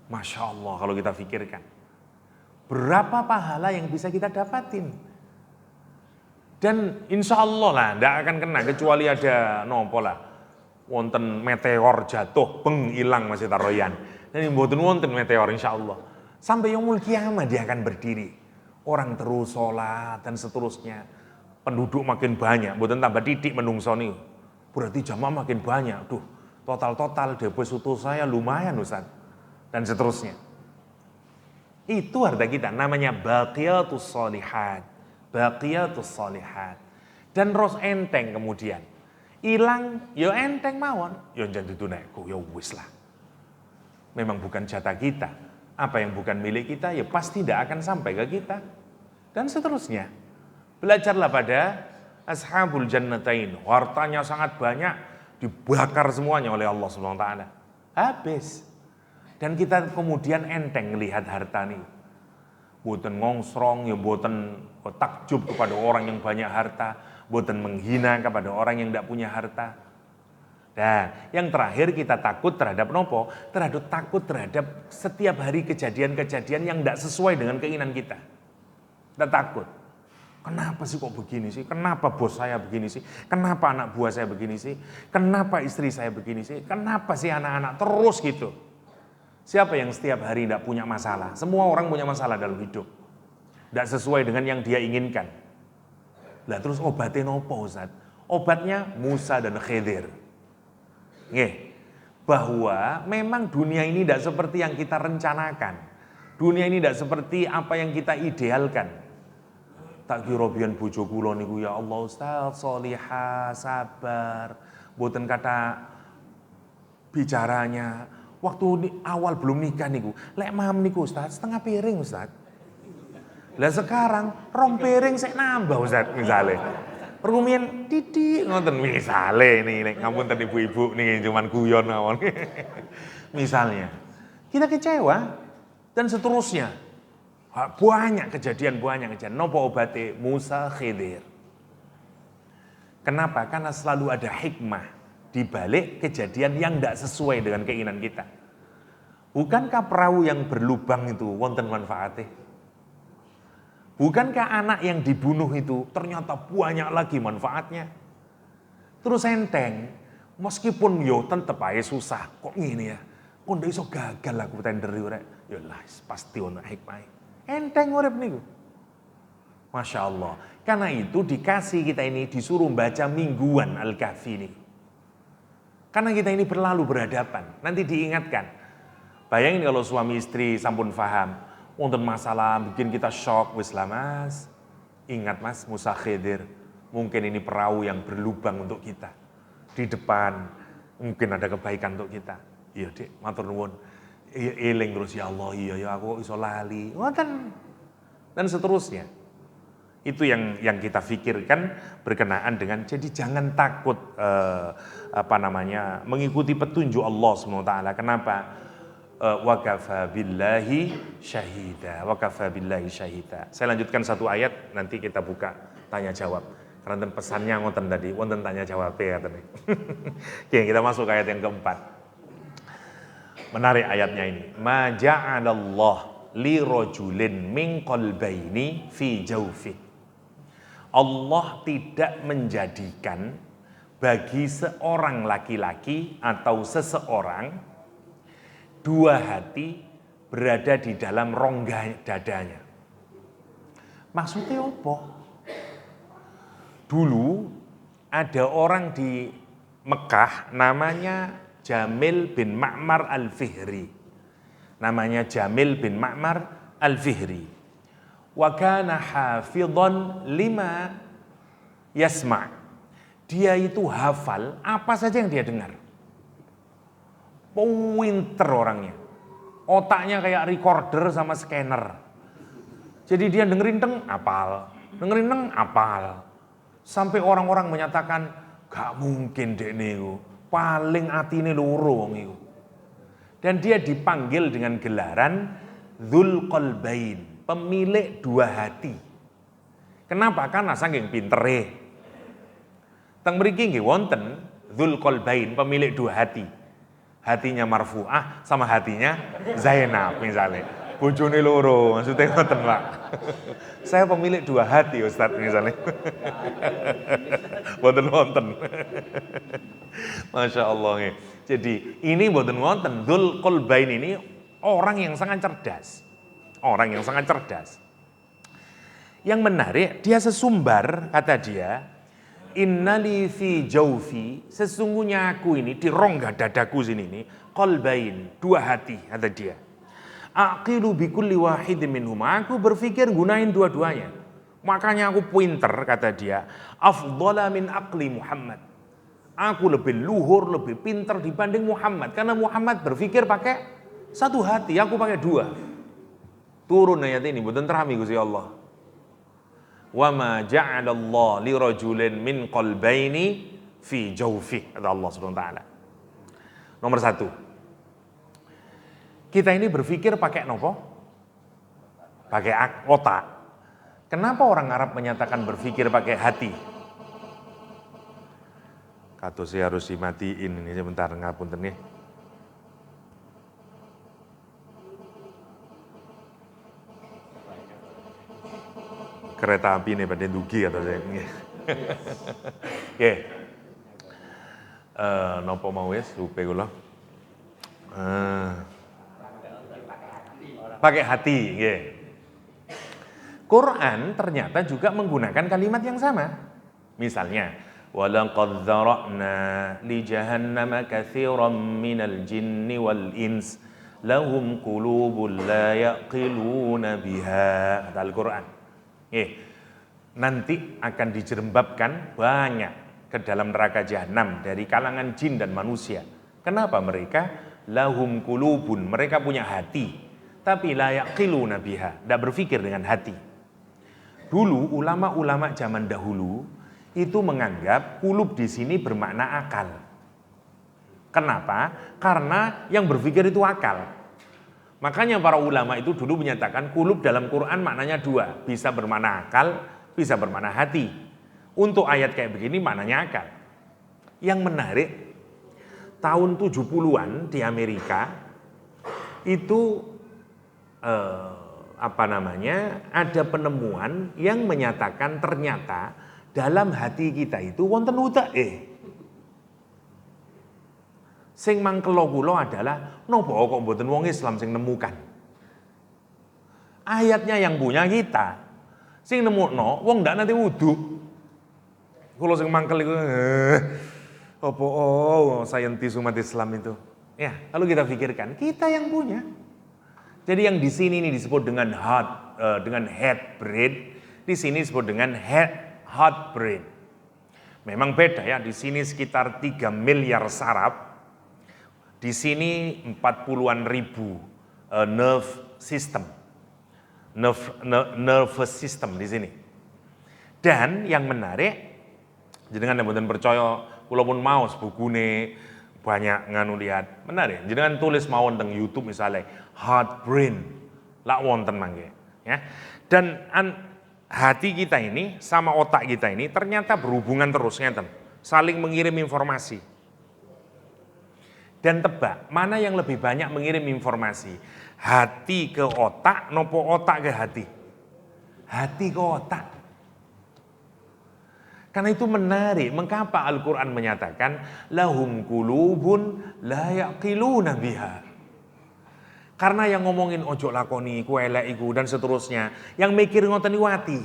Masya Allah kalau kita pikirkan. Berapa pahala yang bisa kita dapatin. Dan insya Allah lah tidak akan kena kecuali ada nopo lah. Wonten meteor jatuh, beng hilang Masjid Ar-Rayyan. Dan mboten wonten meteor insya Allah. Sampai yaumul kiamah dia akan berdiri. Orang terus sholat dan seterusnya. Penduduk makin banyak. Mboten tambah titik menungso niku. Berarti jamaah makin banyak. Duh, total deposito saya lumayan Ustaz. Dan seterusnya. Itu harta kita. Namanya baqiyatus shalihat. Baqiyatus shalihat. Dan ros enteng kemudian. Hilang, ya enteng mawon. Ya jangan ditunaiku, ya wis lah. Memang bukan jatah kita. Apa yang bukan milik kita ya pasti tidak akan sampai ke kita. Dan seterusnya. Belajarlah pada ashabul jannatain. Hartanya sangat banyak, dibakar semuanya oleh Allah SWT. Habis. Dan kita kemudian enteng melihat harta ini. Boten ngongsrong, ya boten takjub kepada orang yang banyak harta. Boten menghina kepada orang yang tidak punya harta. Nah, yang terakhir kita takut terhadap nopo? Takut terhadap setiap hari kejadian-kejadian yang tidak sesuai dengan keinginan kita. Kita takut. Kenapa sih kok begini sih? Kenapa bos saya begini sih? Kenapa anak buah saya begini sih? Kenapa istri saya begini sih? Kenapa sih anak-anak terus gitu? Siapa yang setiap hari tidak punya masalah? Semua orang punya masalah dalam hidup. Tidak sesuai dengan yang dia inginkan. Lah terus obatnya nopo Ustaz? Obatnya Musa dan Khidir. Bahwa memang dunia ini tidak seperti yang kita rencanakan. Dunia ini tidak seperti apa yang kita idealkan. Tak kira biyen bojo kula niku ya Allah Ustaz, solihah, sabar. Mboten kata bicaranya. Waktu awal belum nikah niku, lek mam niku Ustaz, setengah piring Ustaz. Lah sekarang rong piring sik nambah Ustaz misale. Rumiyin titik ngoten misale ini ngapunten ibu-ibu nih cuman guyon mawon. Misalnya kita kecewa dan seterusnya. Banyak kejadian. Nopo obate Musa Khidir. Kenapa? Karena selalu ada hikmah di balik kejadian yang tidak sesuai dengan keinginan kita. Bukankah perahu yang berlubang itu wonten manfaatnya? Bukankah anak yang dibunuh itu ternyata banyak lagi manfaatnya? Terus enteng, meskipun yo tetep aja susah, kok gini ya? Kok ndak iso gagal aku tender rek? Ya lah, pasti ono hikmah. Enteng urip niku. Masya Allah. Karena itu dikasih kita ini disuruh baca mingguan Al-Kahfi ini. Karena kita ini berlalu berhadapan. Nanti diingatkan. Bayangin kalau suami istri sampun faham. Wonten masalah bikin kita shock. Wis lah mas. Ingat mas Musa Khidir. Mungkin ini perahu yang berlubang untuk kita. Di depan mungkin ada kebaikan untuk kita. Iya dek, matur nuwun. Eling terus ya Allah, iya ya aku iso lali. Dan seterusnya. Itu yang kita pikirkan berkenaan dengan jadi jangan takut mengikuti petunjuk Allah SWT. Kenapa? Wa kafa billahi syahida. Wa kafa billahi syahida. Saya lanjutkan satu ayat, nanti kita buka tanya jawab. Karena pesannya ngoten tadi, wonten tanya jawab ya tadi. Oke, kita masuk ke ayat yang keempat. Menarik ayatnya ini. Ma ja'alallah li rajulin min qalbaini fi jawfi. Allah tidak menjadikan bagi seorang laki-laki atau seseorang dua hati berada di dalam rongga dadanya. Maksudnya apa? Dulu ada orang di Mekah namanya Jamil bin Ma'mar al-Fihri. Namanya Jamil bin Ma'mar al-Fihri. Wa kana hafidhan lima yasma'. Dia itu hafal apa saja yang dia dengar. Pinter orangnya. Otaknya kayak recorder sama scanner. Jadi dia dengerin teng apal, dengerin teng apal. Sampai orang-orang menyatakan gak mungkin dek niku. Paling atine loro wong iku. Dan dia dipanggil dengan gelaran Dzul Qalbain, pemilik dua hati. Kenapa? Karena saking pintere. Teng mriki nggih wonten Dzul Qalbain, pemilik dua hati. Hatinya marfu'ah sama hatinya Zainab misalnya. Bojone loro, maksudnya ngoten, Pak. Saya pemilik dua hati, Ustaz misalnya. Wonten-wonten. Masya Allah. Jadi ini mboten wonten. Dzul Qalbain ini orang yang sangat cerdas. Orang yang sangat cerdas. Yang menarik, dia sesumbar, kata dia, innali fi jawfi, sesungguhnya aku ini di rongga dadaku sini ini, qalbain, dua hati, kata dia. Aqilu bi kulli wahidin minhum, aku berpikir gunain dua-duanya. Makanya aku pinter, kata dia, afdhala min aqli Muhammad. Aku lebih luhur, lebih pinter dibanding Muhammad. Karena Muhammad berpikir pakai satu hati, aku pakai dua. Turun ayat ini, mboten terami Gusti Allah. Wa ma ja'alallah li rajulin min qalbaini fi jawfi, kata Allah Subhanahu wa taala. Nomor satu. Kita ini berpikir pakai nopo? Pakai otak. Kenapa orang Arab menyatakan berpikir pakai hati? Kata saya harus dimatiin ini sebentar, ngapunten nih. Kereta api nih pada dugi kata saya. Oke. Nopo mau wis lupa kula. Pakai hati, nggih. Quran ternyata juga menggunakan kalimat yang sama. Misalnya, walaqad dzara'na li jahannama katsiran minal jinni wal ins lahum qulubun la yaqiluna biha, kata Al-Qur'an. nanti akan dijerembabkan banyak ke dalam neraka jahanam dari kalangan jin dan manusia. Kenapa mereka? Lahum qulubun, mereka punya hati, tapi la yaqiluna biha, tidak berpikir dengan hati. Dulu ulama-ulama zaman dahulu itu menganggap kulub di sini bermakna akal. Kenapa? Karena yang berpikir itu akal. Makanya para ulama itu dulu menyatakan kulub dalam Quran maknanya dua, bisa bermakna akal, bisa bermakna hati. Untuk ayat kayak begini maknanya akal. Yang menarik, tahun 70-an di Amerika itu ada penemuan yang menyatakan ternyata dalam hati kita itu wonten utake. Sing mangkelo kula adalah nopo kok mboten wong Islam sing nemukan. Ayatnya yang punya kita. Sing nemukno wong ndak nanti wudu. Kula sing mangkel iku saintis umat Islam itu. Ya, lalu kita pikirkan, kita yang punya. Jadi yang di sini ini disebut dengan head brain, di sini disebut dengan heart brain. Memang beda ya, di sini sekitar 3 miliar saraf, di sini 40-an ribu nervous system di sini. Dan yang menarik, jenengan mboten percaya, kula pun maos bukune banyak nganu lihat. Menarik, jenengan tulis mawon teng YouTube misalnya heart brain. Lak wonten mangke, ya. Dan hati kita ini sama otak kita ini ternyata berhubungan terus ngeten, saling mengirim informasi. Dan tebak, mana yang lebih banyak mengirim informasi? Hati ke otak, nopo otak ke hati? Hati ke otak. Karena itu menarik, mengapa Al-Quran menyatakan lahum qulubun la yaqiluna biha. Karena yang ngomongin ojo lakoni, ku elek iku dan seterusnya, yang mikir ngoten niku hati.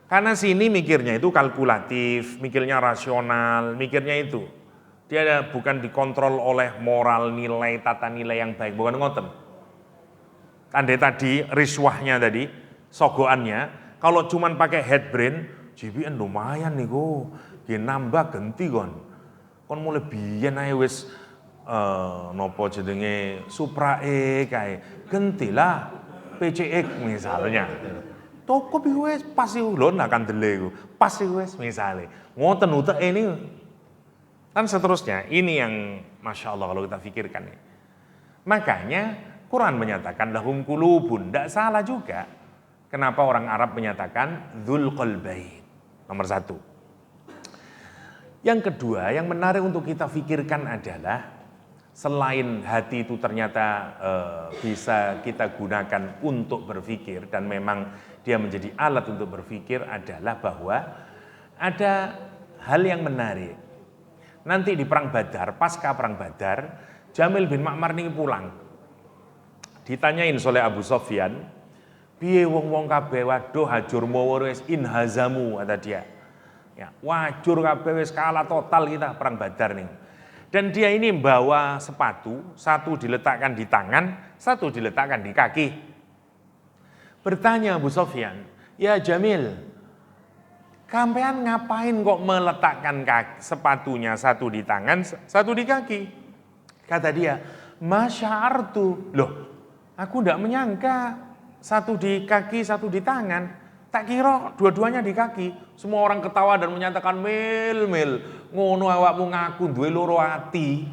Karena sini mikirnya itu kalkulatif, mikirnya rasional, mikirnya itu. Dia bukan dikontrol oleh moral, nilai, tata nilai yang baik, bukan ngoten. Andai tadi riswahnya tadi, sogoannya, kalau cuman pakai head brain, JBN lumayan niku, dia nambah ganti kon mulai biyen ae wis nopo jenenge Supra E kae, gentilah PCX misalnya. Toko wis pas iku lho nak kandele iku, pas iku wis misale. Ngoten uteke ini dan seterusnya. Ini yang Masya Allah kalau kita pikirkan. Makanya Quran menyatakan lahum qulubun, tidak salah juga. Kenapa orang Arab menyatakan dzul qalbain? Nomor 1. Yang kedua, yang menarik untuk kita pikirkan adalah selain hati itu ternyata bisa kita gunakan untuk berpikir dan memang dia menjadi alat untuk berpikir, adalah bahwa ada hal yang menarik. Nanti di perang Badar, pasca perang Badar, Jamil bin Ma'mar ini pulang. Ditanyain oleh Abu Sofyan, piye wong-wong kabeh, waduh hajur mawa wis inhazamu, kata dia. Ya, wajur kabeh wis kalah total kita perang Badar nih. Dan dia ini membawa sepatu, satu diletakkan di tangan, satu diletakkan di kaki. Bertanya Abu Sofyan, ya Jamil, kampean ngapain kok meletakkan sepatunya satu di tangan, satu di kaki? Kata dia, masya'artu. Loh, aku tidak menyangka satu di kaki, satu di tangan. Tak kira dua-duanya di kaki. Semua orang ketawa dan menyatakan, mil, ngono awakmu ngaku duwe loro hati.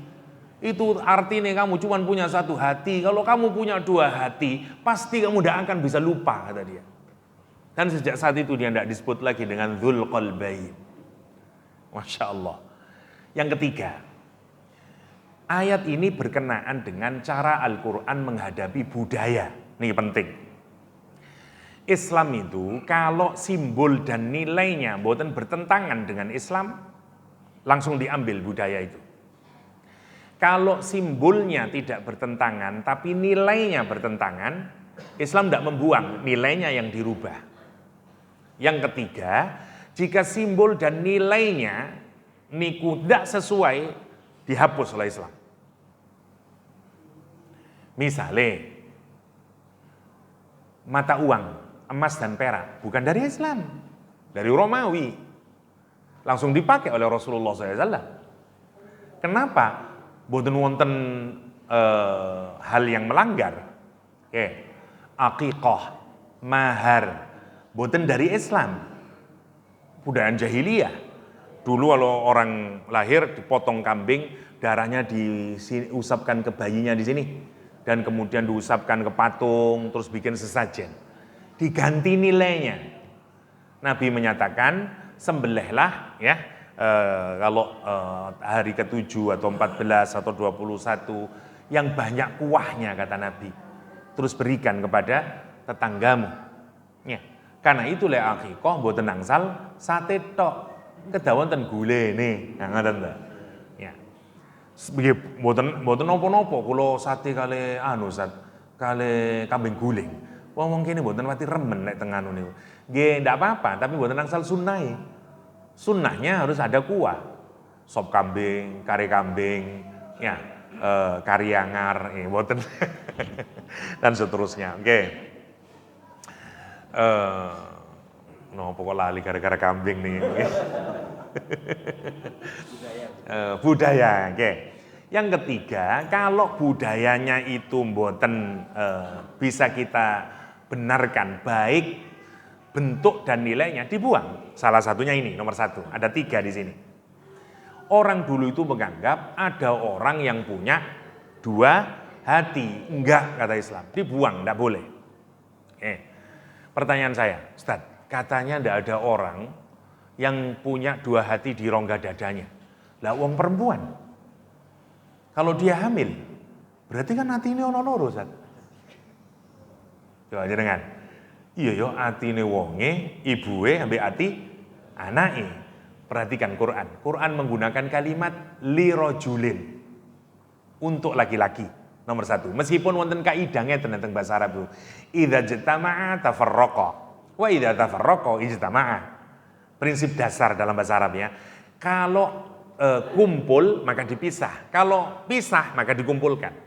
Itu artinya kamu cuma punya satu hati. Kalau kamu punya dua hati, pasti kamu tidak akan bisa lupa, kata dia. Dan sejak saat itu dia tidak disebut lagi dengan dzul qalbain. Masya Allah. Yang ketiga, ayat ini berkenaan dengan cara Al-Quran menghadapi budaya. Ini penting. Islam itu kalau simbol dan nilainya bukan bertentangan dengan Islam, langsung diambil budaya itu. Kalau simbolnya tidak bertentangan tapi nilainya bertentangan, Islam tidak membuang, nilainya yang dirubah. Yang ketiga, jika simbol dan nilainya niku tidak sesuai, dihapus oleh Islam. Misalnya mata uang emas dan perak, bukan dari Islam, dari Romawi. Langsung dipakai oleh Rasulullah SAW. Kenapa? Boten wonten hal yang melanggar. Aqiqah, mahar, boten dari Islam. Budaya jahiliyah. Dulu kalau orang lahir dipotong kambing, darahnya diusapkan ke bayinya di sini, dan kemudian diusapkan ke patung, terus bikin sesajen. Diganti nilainya. Nabi menyatakan sembelihlah ya kalau hari ke-7 atau 14 atau 21 yang banyak kuahnya kata Nabi. Terus berikan kepada tetanggamu. Ya. Karena itu le aqiqah mboten angsal sate tok. Kedawan ten gulene. Nah ngoten ta. Ya. Nggih mboten napa-napa kula sate kali kali kambing guling. Wong kene mboten pati remen nek teng anu niku. Nggih ndak apa-apa, tapi mboten angsal sunnah. Sunnahnya harus ada kuah. Sop kambing, kari kambing, ya, kari angar, mboten. Dan seterusnya. Nggih. Pokok lali gara-gara kambing nih. Budaya, oke. Yang ketiga, kalau budayanya itu mboten bisa kita benarkan, baik bentuk dan nilainya, dibuang. Salah satunya ini, nomor 1. Ada 3 di sini. Orang dulu itu menganggap ada orang yang punya 2 hati. Enggak, kata Islam. Dibuang, enggak boleh. Pertanyaan saya, Ustaz, katanya enggak ada orang yang punya 2 hati di rongga dadanya. Lah wong perempuan. Kalau dia hamil, berarti kan hati ini ono loro, Ustaz. Coba jenengan. Iya yo atine wonge, ibuwe ambek ati anake. Perhatikan Quran. Quran menggunakan kalimat lirojulin untuk laki-laki. Nomor 1. Meskipun wonten kaidahnya tentang bahasa Arab itu. Idza jtama'a tafarraqa wa idza tafarraqa ijtama'a. Prinsip dasar dalam bahasa Arabnya. Kalau kumpul maka dipisah. Kalau pisah maka dikumpulkan.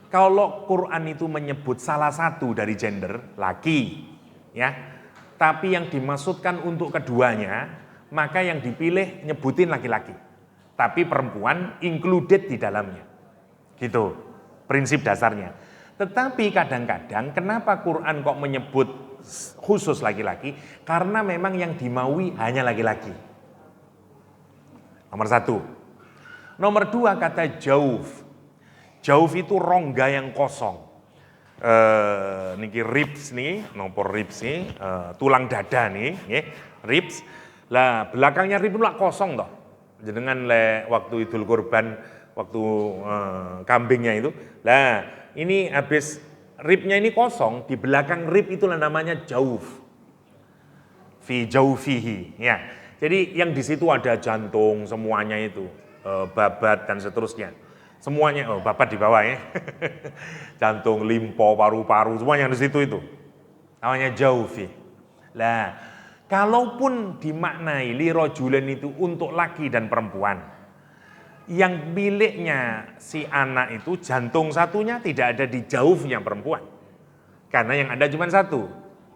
Kalau Quran itu menyebut salah satu dari gender, laki, ya, tapi yang dimaksudkan untuk keduanya, maka yang dipilih nyebutin laki-laki. Tapi perempuan included di dalamnya. Gitu, prinsip dasarnya. Tetapi kadang-kadang kenapa Quran kok menyebut khusus laki-laki? Karena memang yang dimaui hanya laki-laki. Nomor 1. Nomor 2 kata jauf. Jauf itu rongga yang kosong. Niki ribs nih, nopo ribs nih, tulang dada nih, ribs. Lah belakangnya ribs lah kosong toh. Jenengan le waktu Idul Kurban, waktu kambingnya itu. Lah ini habis ribnya ini kosong, di belakang rib itulah namanya jauf. Fi jaufihi, ya. Jadi yang di situ ada jantung semuanya itu, babat dan seterusnya. Semuanya, babat di bawah ya. Jantung, limpo, paru-paru, semuanya di situ itu. Namanya jaufi. Lah, kalaupun dimaknai lirojulin itu untuk laki dan perempuan, yang miliknya si anak itu jantung satunya tidak ada di jaufnya perempuan. Karena yang ada cuma satu.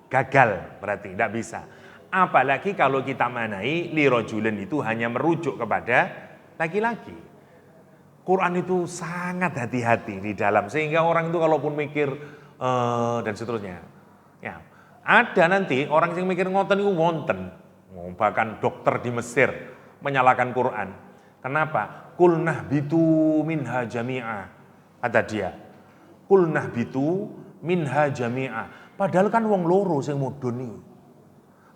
Gagal berarti, tidak bisa. Apalagi kalau kita maknai lirojulin itu hanya merujuk kepada laki-laki. Quran itu sangat hati-hati di dalam, sehingga orang itu kalaupun mikir dan seterusnya, ya ada nanti orang yang mikir ngoten itu wonten, bahkan dokter di Mesir menyalahkan Quran. Kenapa? Qulnah bitu minha jami'a, kata dia. Qulnah bitu minha jami'a. Padahal kan wong loro sing mudhun niku.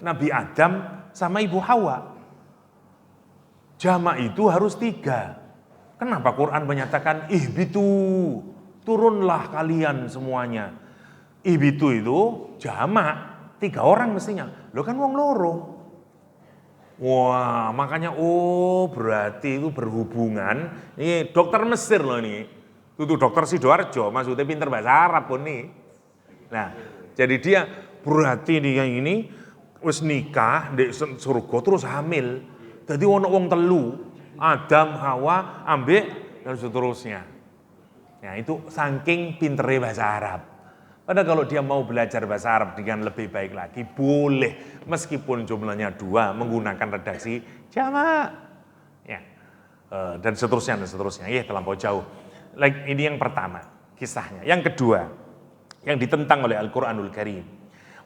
Nabi Adam sama Ibu Hawa. Jamak itu harus 3. Kenapa Quran menyatakan ihbitu, turunlah kalian semuanya. Ihbitu itu jamak, 3 orang mestinya. Lo kan wong loro. Wah, makanya berarti itu berhubungan. Ini dokter Mesir loh ini. Itu dokter Sidoarjo, maksudnya pinter bahasa Arab pun nih. Nah, jadi dia berarti dia ini wis nikah di surga terus hamil. Jadi ono wong telu. Adam, Hawa, ambek dan seterusnya. Ya itu saking pintere bahasa Arab. Padahal kalau dia mau belajar bahasa Arab dengan lebih baik lagi, boleh. Meskipun jumlahnya 2, menggunakan redaksi jamak. Ya. Dan seterusnya, ya terlampau jauh. Ini yang pertama, kisahnya. Yang kedua, yang ditentang oleh Al-Quranul Karim.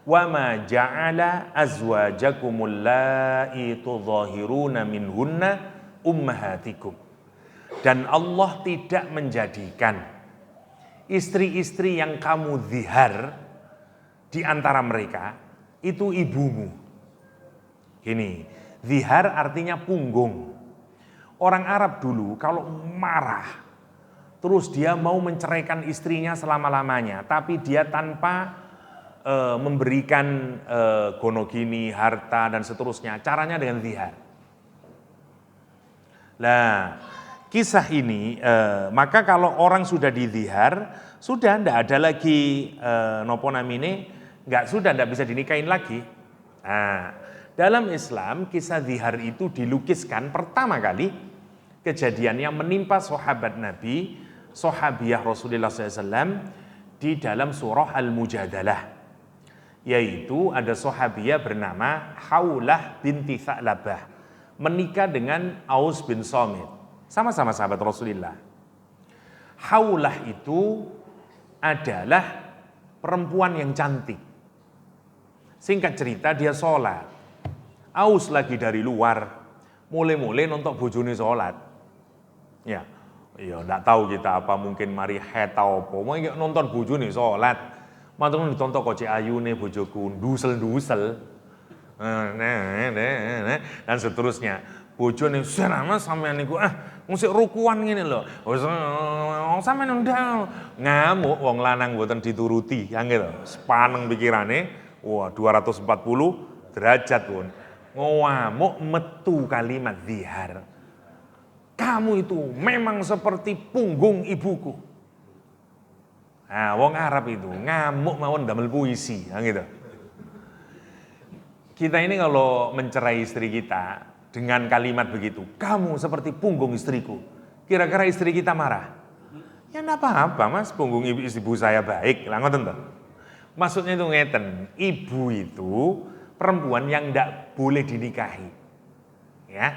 Wa ma ja'ala azwajakumul la'i tudhahiruna minhunna ummahatikum. Dan Allah tidak menjadikan istri-istri yang kamu zihar di antara mereka itu ibumu. Gini, zihar artinya punggung. Orang Arab dulu kalau marah, terus dia mau menceraikan istrinya selama-lamanya, tapi dia tanpa memberikan gonogini, harta dan seterusnya, caranya dengan zihar. Nah, kisah ini, maka kalau orang sudah dizihar, sudah tidak ada lagi nopo namine, tidak bisa dinikahin lagi. Nah, dalam Islam kisah zihar itu dilukiskan pertama kali kejadian yang menimpa sahabat Nabi, sahabiyah Rasulullah SAW di dalam surah Al-Mujadalah. Yaitu ada sahabiyah bernama Haulah binti Tha'labah menikah dengan Aus bin Somit. Sama-sama sahabat Rasulullah. Haulah itu adalah perempuan yang cantik. Singkat cerita dia sholat. Aus lagi dari luar. Mulai-mulai nonton bojone sholat. Ya, enggak tahu kita apa mungkin mari head atau apa. Mau nonton bojone sholat. Mantung ditonton kok cek ayune bojoku dusel-dusel. Dan seterusnya. Bojone senama sampean niku musik rukuan ngene lho. Sampean ndang ngamuk wong lanang mboten dituruti, nggih lho. Sepaneng pikirane, wah 240 derajat pun. Ngamuk metu kalimat zihar. Kamu itu memang seperti punggung ibuku. Nah, wong Arab itu ngamuk mawon damel puisi, gitu. Kita ini kalau mencerai istri kita dengan kalimat begitu, kamu seperti punggung istriku. Kira-kira istri kita marah? Ya enggak apa-apa mas, punggung ibu saya baik. Lah ngoten toh. Maksudnya itu ngeten, ibu itu perempuan yang enggak boleh dinikahi. Ya.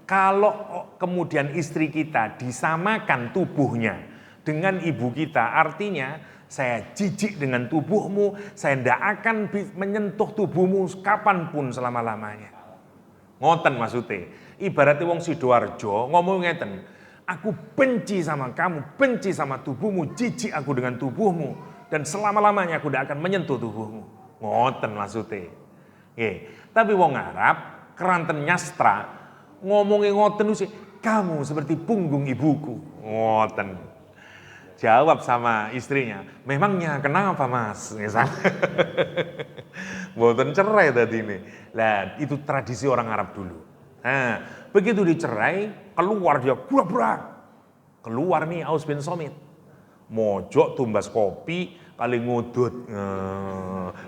Kalau kemudian istri kita disamakan tubuhnya dengan ibu kita, artinya saya jijik dengan tubuhmu, saya tidak akan menyentuh tubuhmu kapanpun selama-lamanya. Ngoten maksudnya, ibaratnya wong Sidoarjo ngomong ngeten, aku benci sama kamu, benci sama tubuhmu, jijik aku dengan tubuhmu, dan selama-lamanya aku tidak akan menyentuh tubuhmu. Ngoten maksudnya. Tapi wong Arab, keranten nyastra, ngomongin ngoten sih, kamu seperti punggung ibuku. Ngoten. Jawab sama istrinya, memangnya kenapa mas? Mboten cerai tadi ini. Lah itu tradisi orang Arab dulu. Nah, begitu dicerai, keluar dia burak-burak. Keluar nih Aus bin Somit. Mojok tumbas kopi, kali ngudut.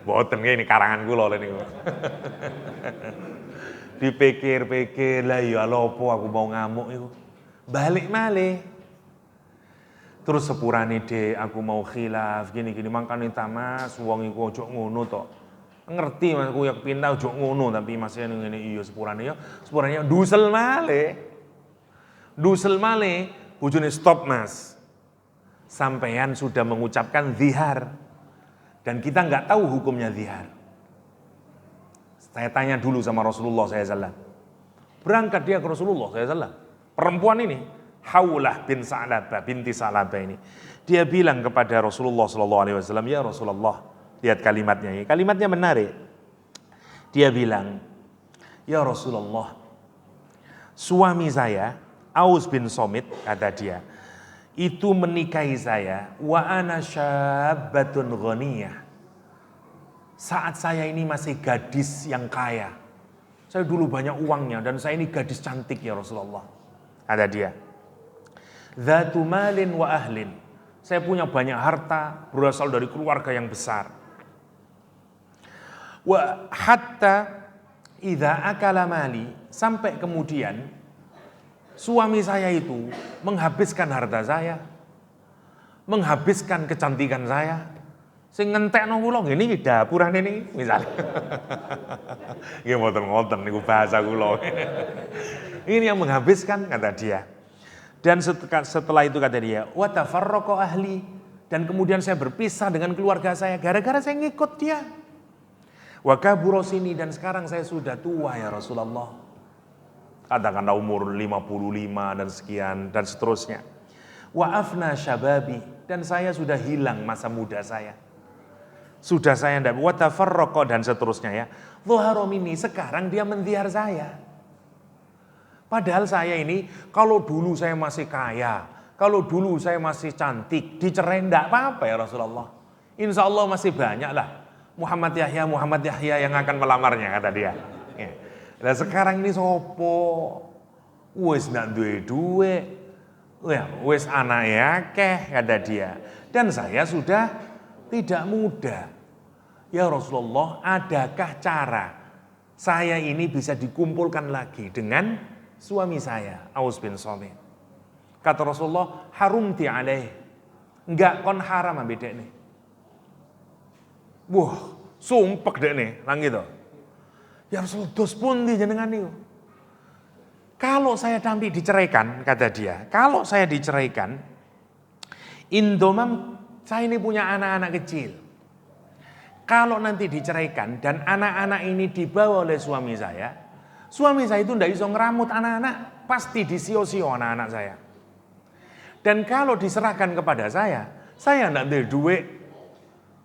Mboten ini karangan kula niku. Dipikir-pikir, lah ya lopo aku mau ngamuk itu. Balik malih. Terus sepurane de aku mau khilaf gini-gini mangkane ta Mas wong iku ojo ngono to. Ngerti Mas aku ya kepindah ojo ngono tapi Mas ngene iya sepurane dusel malih. Dusel malih bojone stop Mas. Sampean sudah mengucapkan zihar dan kita enggak tahu hukumnya zihar. Saya tanya dulu sama Rasulullah SAW. Berangkat dia ke Rasulullah SAW. Perempuan ini Haulah bin Sa'labah binti Sa'labah ini. Dia bilang kepada Rasulullah SAW, ya Rasulullah, lihat kalimatnya ini. Kalimatnya menarik. Dia bilang, ya Rasulullah, suami saya, Aus bin Somit, kata dia, itu menikahi saya, wa ana syabbatun ghaniyah. Saat saya ini masih gadis yang kaya. Saya dulu banyak uangnya dan saya ini gadis cantik ya Rasulullah. Kata dia. Dzatu malin wa ahlin. Saya punya banyak harta, berasal dari keluarga yang besar. Wa hatta idza akala mali, sampai kemudian suami saya itu menghabiskan harta saya, menghabiskan kecantikan saya, Sing ngentekno kula ngene iki dapurane niki misale. Nggih mboten-mboten niku bahasa kula. Ini yang menghabiskan kata dia. Dan setelah itu kata dia, wa tafarraqa ahli, dan kemudian saya berpisah dengan keluarga saya gara-gara saya ngikut dia. Wa kabura sini, dan sekarang saya sudah tua ya Rasulullah. Katakanlah umur 55 dan sekian dan seterusnya. Wa afna syababi, dan saya sudah hilang masa muda saya. Sudah saya ndak wa tafarraqa dan seterusnya ya. Dhuhara minni, sekarang dia menziar saya. Padahal saya ini kalau dulu saya masih kaya, kalau dulu saya masih cantik, dicerai ndak apa-apa ya Rasulullah. Insya Allah masih banyak lah Muhammad Yahya yang akan melamarnya kata dia. Ya. Nah sekarang ini sopo wis ndak duwe, ya wis anake akeh kata dia. Dan saya sudah tidak muda. Ya Rasulullah, adakah cara saya ini bisa dikumpulkan lagi dengan suami saya, Aus bin Samit? Kata Rasulullah, harumti alaih. Enggak kon haram ambek dekne. Wah, sumpek dekne, nang gitu. Ya Rasulullah, dos pundi jenengan niku? Kalau saya nanti diceraikan, kata dia, kalau saya diceraikan, indomam saya ini punya anak-anak kecil. Kalau nanti diceraikan dan anak-anak ini dibawa oleh suami saya itu ndak iso ngeramut anak-anak, pasti disio-sio anak-anak saya. Dan kalau diserahkan kepada saya ndak duwe duit.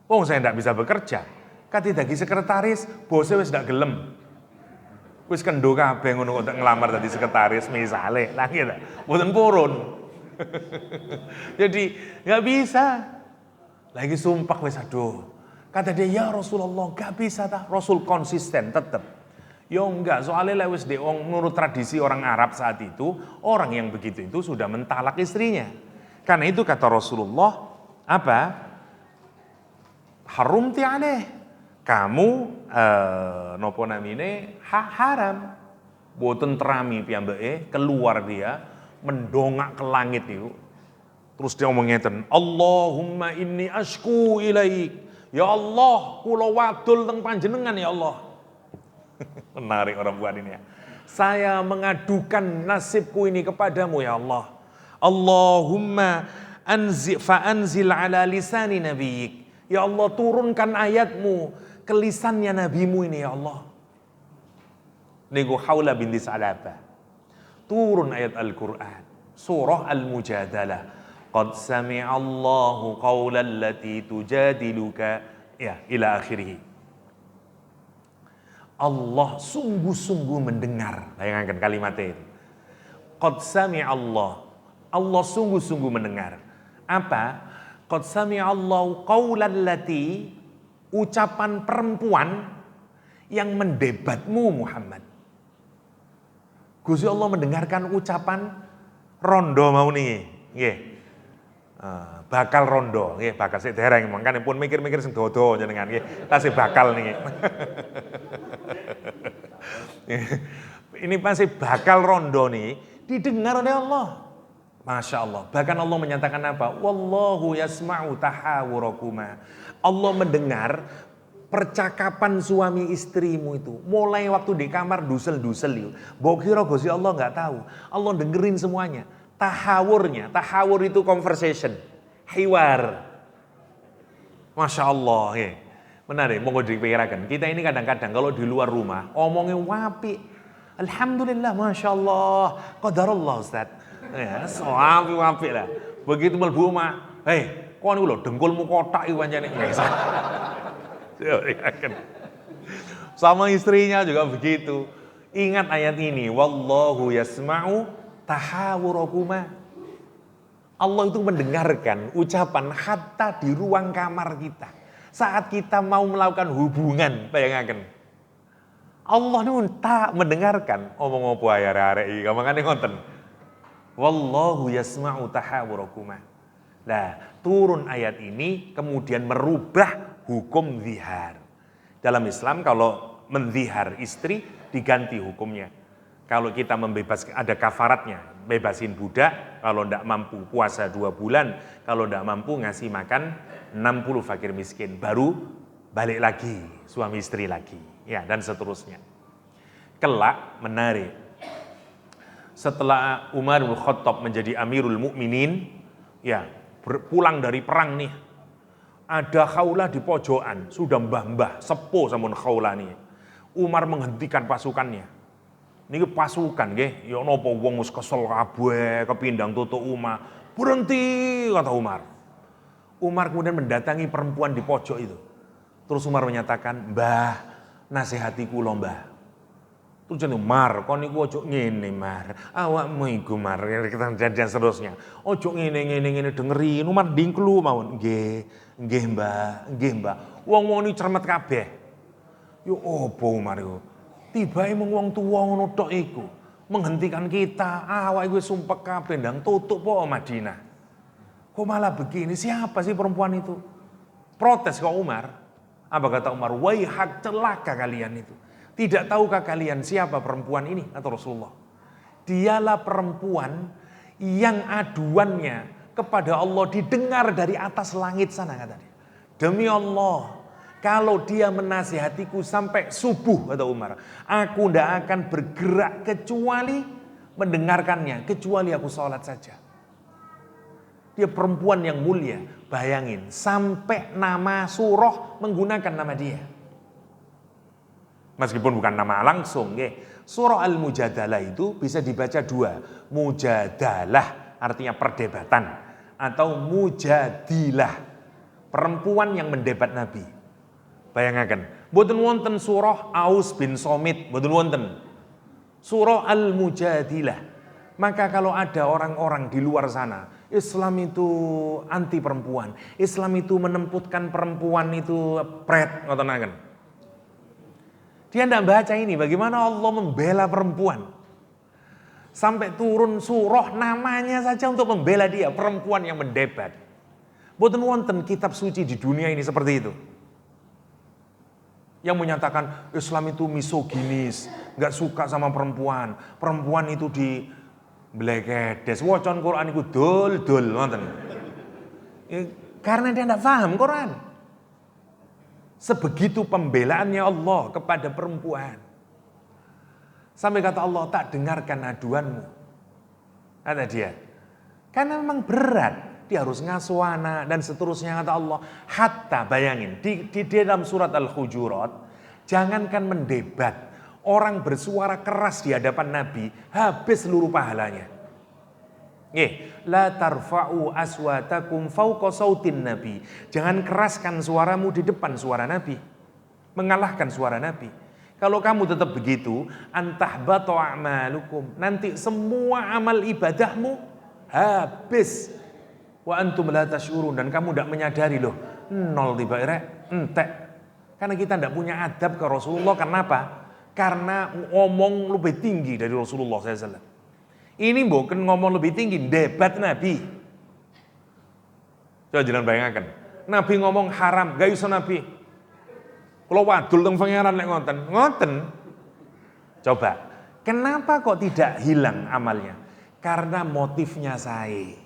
Oh, saya ndak bisa bekerja. Kati dadi sekretaris, bosnya wis ndak gelem. Wis kendo kabeh ngono kok ngelamar dadi sekretaris misale. Lah gitu. Mboten purun. Jadi nggak bisa. Lagi sumpah wis aduh. Kata dia, ya Rasulullah, gak bisa tak. Rasul konsisten tetap. Ya enggak, soalnya lewis menurut tradisi orang Arab saat itu, orang yang begitu itu sudah mentalak istrinya. Karena itu kata Rasulullah, apa? Harumti alaih. Kamu nopo namine haram. Boten terami piyambake, keluar dia mendongak ke langit itu. Terus dia ngomong ngeten, Allahumma inni ashku ilaik. Ya Allah, kula wadul teng panjenengan ya Allah. Menarik orang buat ini ya. Saya mengadukan nasibku ini kepadamu ya Allah. Allahumma fa'anzil ala lisani nabiyik. Ya Allah, turunkan ayatmu ke lisannya nabimu ini ya Allah. Niku Haula binti Salabah. Turun ayat Al-Quran. Surah Al-Mujadalah. Qad sami'allahu qawlan lati tujadiluka ya ila akhirih. Allah sungguh-sungguh mendengar. Bayangkan kalimatnya itu. Qad sami'allah. Allah sungguh-sungguh mendengar. Apa? Qad sami'allahu qawlan lati, ucapan perempuan yang mendebatmu Muhammad. Gusti Allah mendengarkan ucapan rondo mau nih. Nggih. Bakal rondo, nggih, bakal sik dereng mangkane pun mikir-mikir sing dodo jenengan nggih. Tasih bakal niki. Ini pasti bakal rondo nih didengar oleh Allah. Masya Allah. Bahkan Allah menyatakan apa? Wallahu yasma'u tahawurakuma. Allah mendengar percakapan suami istrimu itu. Mulai waktu di kamar dusel-dusel itu. Mbok kira Gusti Allah enggak tahu. Allah dengerin semuanya. Tahawurnya, tahawur itu conversation, hiwar. Masya Allah, ya. Menarik, monggo dipikirkan. Kita ini kadang-kadang kalau di luar rumah, omongnya wapi. Alhamdulillah, Masya Allah, qadarullah Ustaz. Ya, wapi lah. Begitu mlebu omah, hei, kok niku lho dengkulmu kotak iki pancene. Sama istrinya juga begitu. Ingat ayat ini, wallahu yasma'u tahawurakuma. Allah itu mendengarkan ucapan hatta di ruang kamar kita. Saat kita mau melakukan hubungan, bayangkan. Allah itu tak mendengarkan omong apa ya arek iki, makane ngoten. Wallahu yasma'u tahawurakuma. Nah, turun ayat ini kemudian merubah hukum zihar. Dalam Islam kalau menzihar istri diganti hukumnya. Kalau kita membebaskan, ada kafaratnya, bebasin budak, kalau tidak mampu puasa 2 bulan, kalau tidak mampu ngasih makan 60 fakir miskin, baru balik lagi, suami istri lagi, ya, dan seterusnya. Kelak menarik. Setelah Umar bin Khattab menjadi Amirul Mukminin, ya, pulang dari perang nih, ada Khawlah di pojokan, sudah mbah-mbah, sepuh sampun Khawlah nih. Umar menghentikan pasukannya. Niki pasukan nggih, ya napa wong wis kesel kabeh, kepindang tutuk Umar. Berhenti, kata Umar. Umar kemudian mendatangi perempuan di pojok itu. Terus Umar menyatakan, "Mbah, nasihati kula, Mbah." Terus jenenge Mar, kon niku ojo ngene, Mar. Awakmu iku, Mar, dan seterusnya. Ojo ngene dengerin, Umar dingklu mawon. Nggih, Mbah, nggih, Mbah. Wong-wong iki cermet kabeh. Yo opo Umar iku? Tibae mung wong tuwa ngono tok iku. Menghentikan kita, awake wis sumpek kabeh ndang tutup po Madinah. Kok malah begini? Siapa sih perempuan itu? Protes kok Umar. Apa kata Umar? Waihak, celaka kalian itu. Tidak tahukah kalian siapa perempuan ini? Kata Rasulullah. Dialah perempuan yang aduannya kepada Allah didengar dari atas langit sana, kata dia. Demi Allah, kalau dia menasihatiku sampai subuh, kata Umar, aku tidak akan bergerak kecuali mendengarkannya, kecuali aku sholat saja. Dia perempuan yang mulia, bayangin, sampai nama surah menggunakan nama dia. Meskipun bukan nama langsung, surah Al-Mujadalah itu bisa dibaca 2. Mujadalah artinya perdebatan, atau mujadilah, perempuan yang mendebat Nabi. Bayangkan, boten wonten surah Aus bin Somit, boten wonten. Surah Al-Mujadilah. Maka kalau ada orang-orang di luar sana, Islam itu anti perempuan, Islam itu menemputkan perempuan itu pret, ngoten. Dia tidak baca ini, bagaimana Allah membela perempuan. Sampai turun surah namanya saja untuk membela dia, perempuan yang mendebat. Boten wonten kitab suci di dunia ini seperti itu. Yang menyatakan Islam itu misoginis, nggak suka sama perempuan. Perempuan itu di blekedes, wacon Quran itu dol, ngoten. Karena dia tidak paham Quran. Sebegitu pembelaannya Allah kepada perempuan. Sampai kata Allah, tak dengarkan aduanmu. Kata dia. Karena memang berat. Dia harus ngasuh anak dan seterusnya, kata Allah. Hatta, bayangin, di dalam surat Al-Hujurat, jangankan mendebat. Orang bersuara keras di hadapan Nabi, habis seluruh pahalanya. La tarfa'u aswatakum fawqa sautin Nabi. Jangan keraskan suaramu di depan suara Nabi. Mengalahkan suara Nabi. Kalau kamu tetap begitu, antahbatu a'malukum. Nanti semua amal ibadahmu habis. Wa antum la tash'urun, dan kamu tidak menyadari loh. Nol tiba entek. Karena kita tidak punya adab ke Rasulullah. Kenapa? Karena ngomong lebih tinggi dari Rasulullah SAW. Ini bukan ngomong lebih tinggi, debat Nabi. Coba jangan bayangkan. Nabi ngomong haram, gak usah Nabi. Kalau wadul teng pangeran lek ngoten. Coba, kenapa kok tidak hilang amalnya? Karena motifnya saya.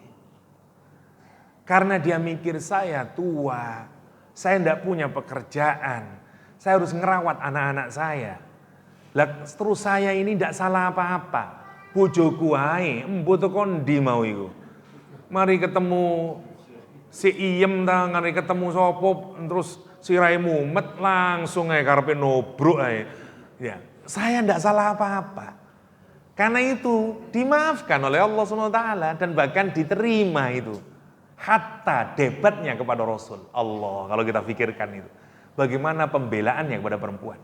Karena dia mikir saya tua, saya tidak punya pekerjaan, saya harus ngerawat anak-anak saya. Lah terus saya ini tidak salah apa-apa. Bojoku ae, mbok tekan ndi mau iku. Mari ketemu si Iem ta, mari ketemu sapa, terus sirahe mumet langsung ae karepe nobruk ae. Ya, saya ndak salah apa-apa. Karena itu dimaafkan oleh Allah SWT dan bahkan diterima itu. Hatta debatnya kepada Rasul. Allah, kalau kita pikirkan itu. Bagaimana pembelaannya kepada perempuan.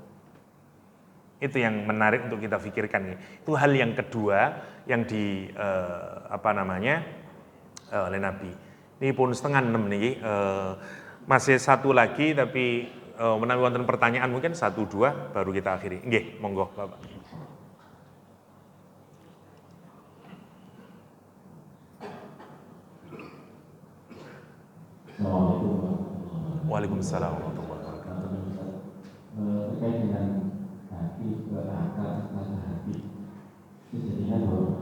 Itu yang menarik untuk kita pikirkan. Itu hal yang kedua yang oleh Nabi. Ini pun 5:30 nih. Masih satu lagi tapi menawi wonten pertanyaan mungkin 1-2 baru kita akhiri. Nggih, monggo Bapak. Waalaikumsalam warahmatullahi wabarakatuh. Terkait dengan hati, berakal, rasa hati. Sejadinya bahwa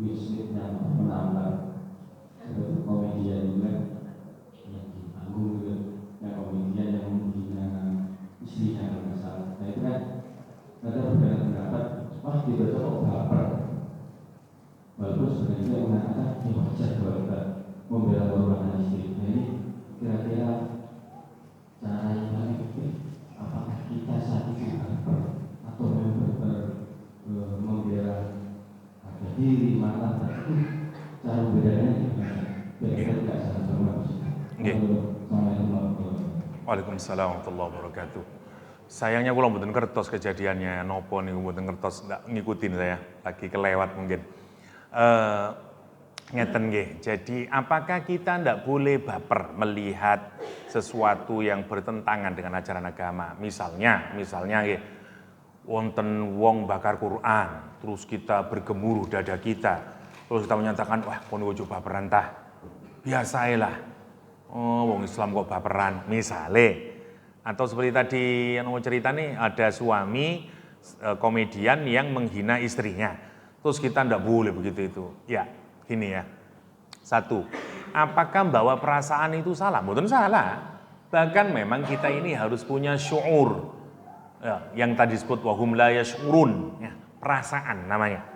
wismit yang menambah seperti komedian juga yang di panggung juga yang komedian yang menghina istrinya kalau nggak salah. Nah itu kan ada perbedaan pendapat, wah tiba-tiba kok baper. Walaupun sebenarnya yang mengatakan ini wajar kalau kita membela korban istri. Nah ini kira-kira cara yang paling efektif, apakah kita saat itu baper atau memang membela harga diri, malah itu cara bedanya gimana? Biar tidak salah sama. Waalaikumsalam warahmatullahi wabarakatuh. Sayangnya kula mboten kertos kejadiannya nopo niku mboten kertos, ndak ngikutin saya, lagi kelewat mungkin. Ngeten nggih. Jadi apakah kita ndak boleh baper melihat sesuatu yang bertentangan dengan ajaran agama? Misalnya nggih, wonten wong bakar Quran, terus kita bergemuruh dada kita, terus kita menyatakan, wah kon ojo baperan tah. Biasailah. Oh, wong Islam kok baperan, misale. Atau seperti tadi yang mau cerita nih, ada suami komedian yang menghina istrinya. Terus kita ndak boleh begitu itu. Ya, gini ya. Satu, apakah bawa perasaan itu salah? Mboten salah. Bahkan memang kita ini harus punya syuur. Ya, yang tadi disebut wahum la yash'urun, ya, perasaan namanya.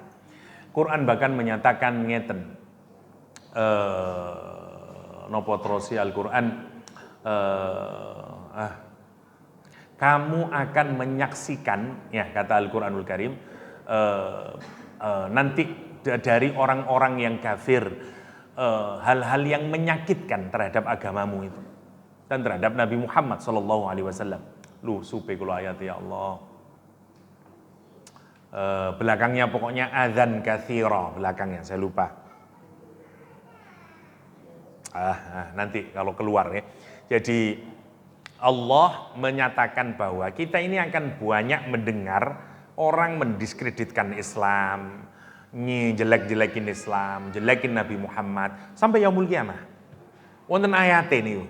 Quran bahkan menyatakan ngeten. Nopo terusi Al-Quran, kamu akan menyaksikan, ya kata Al-Quranul Karim, nanti dari orang-orang yang kafir, hal-hal yang menyakitkan terhadap agamamu itu dan terhadap Nabi Muhammad SAW. Lu supe kula ayat ya Allah. Belakangnya pokoknya adzan katsira, belakangnya saya lupa. Nanti kalau keluar ya. Jadi Allah menyatakan bahwa kita ini akan banyak mendengar orang mendiskreditkan Islam, jelek-jelekin Islam, jelekin Nabi Muhammad sampai yaumul kiamah. Wonten ayat ini.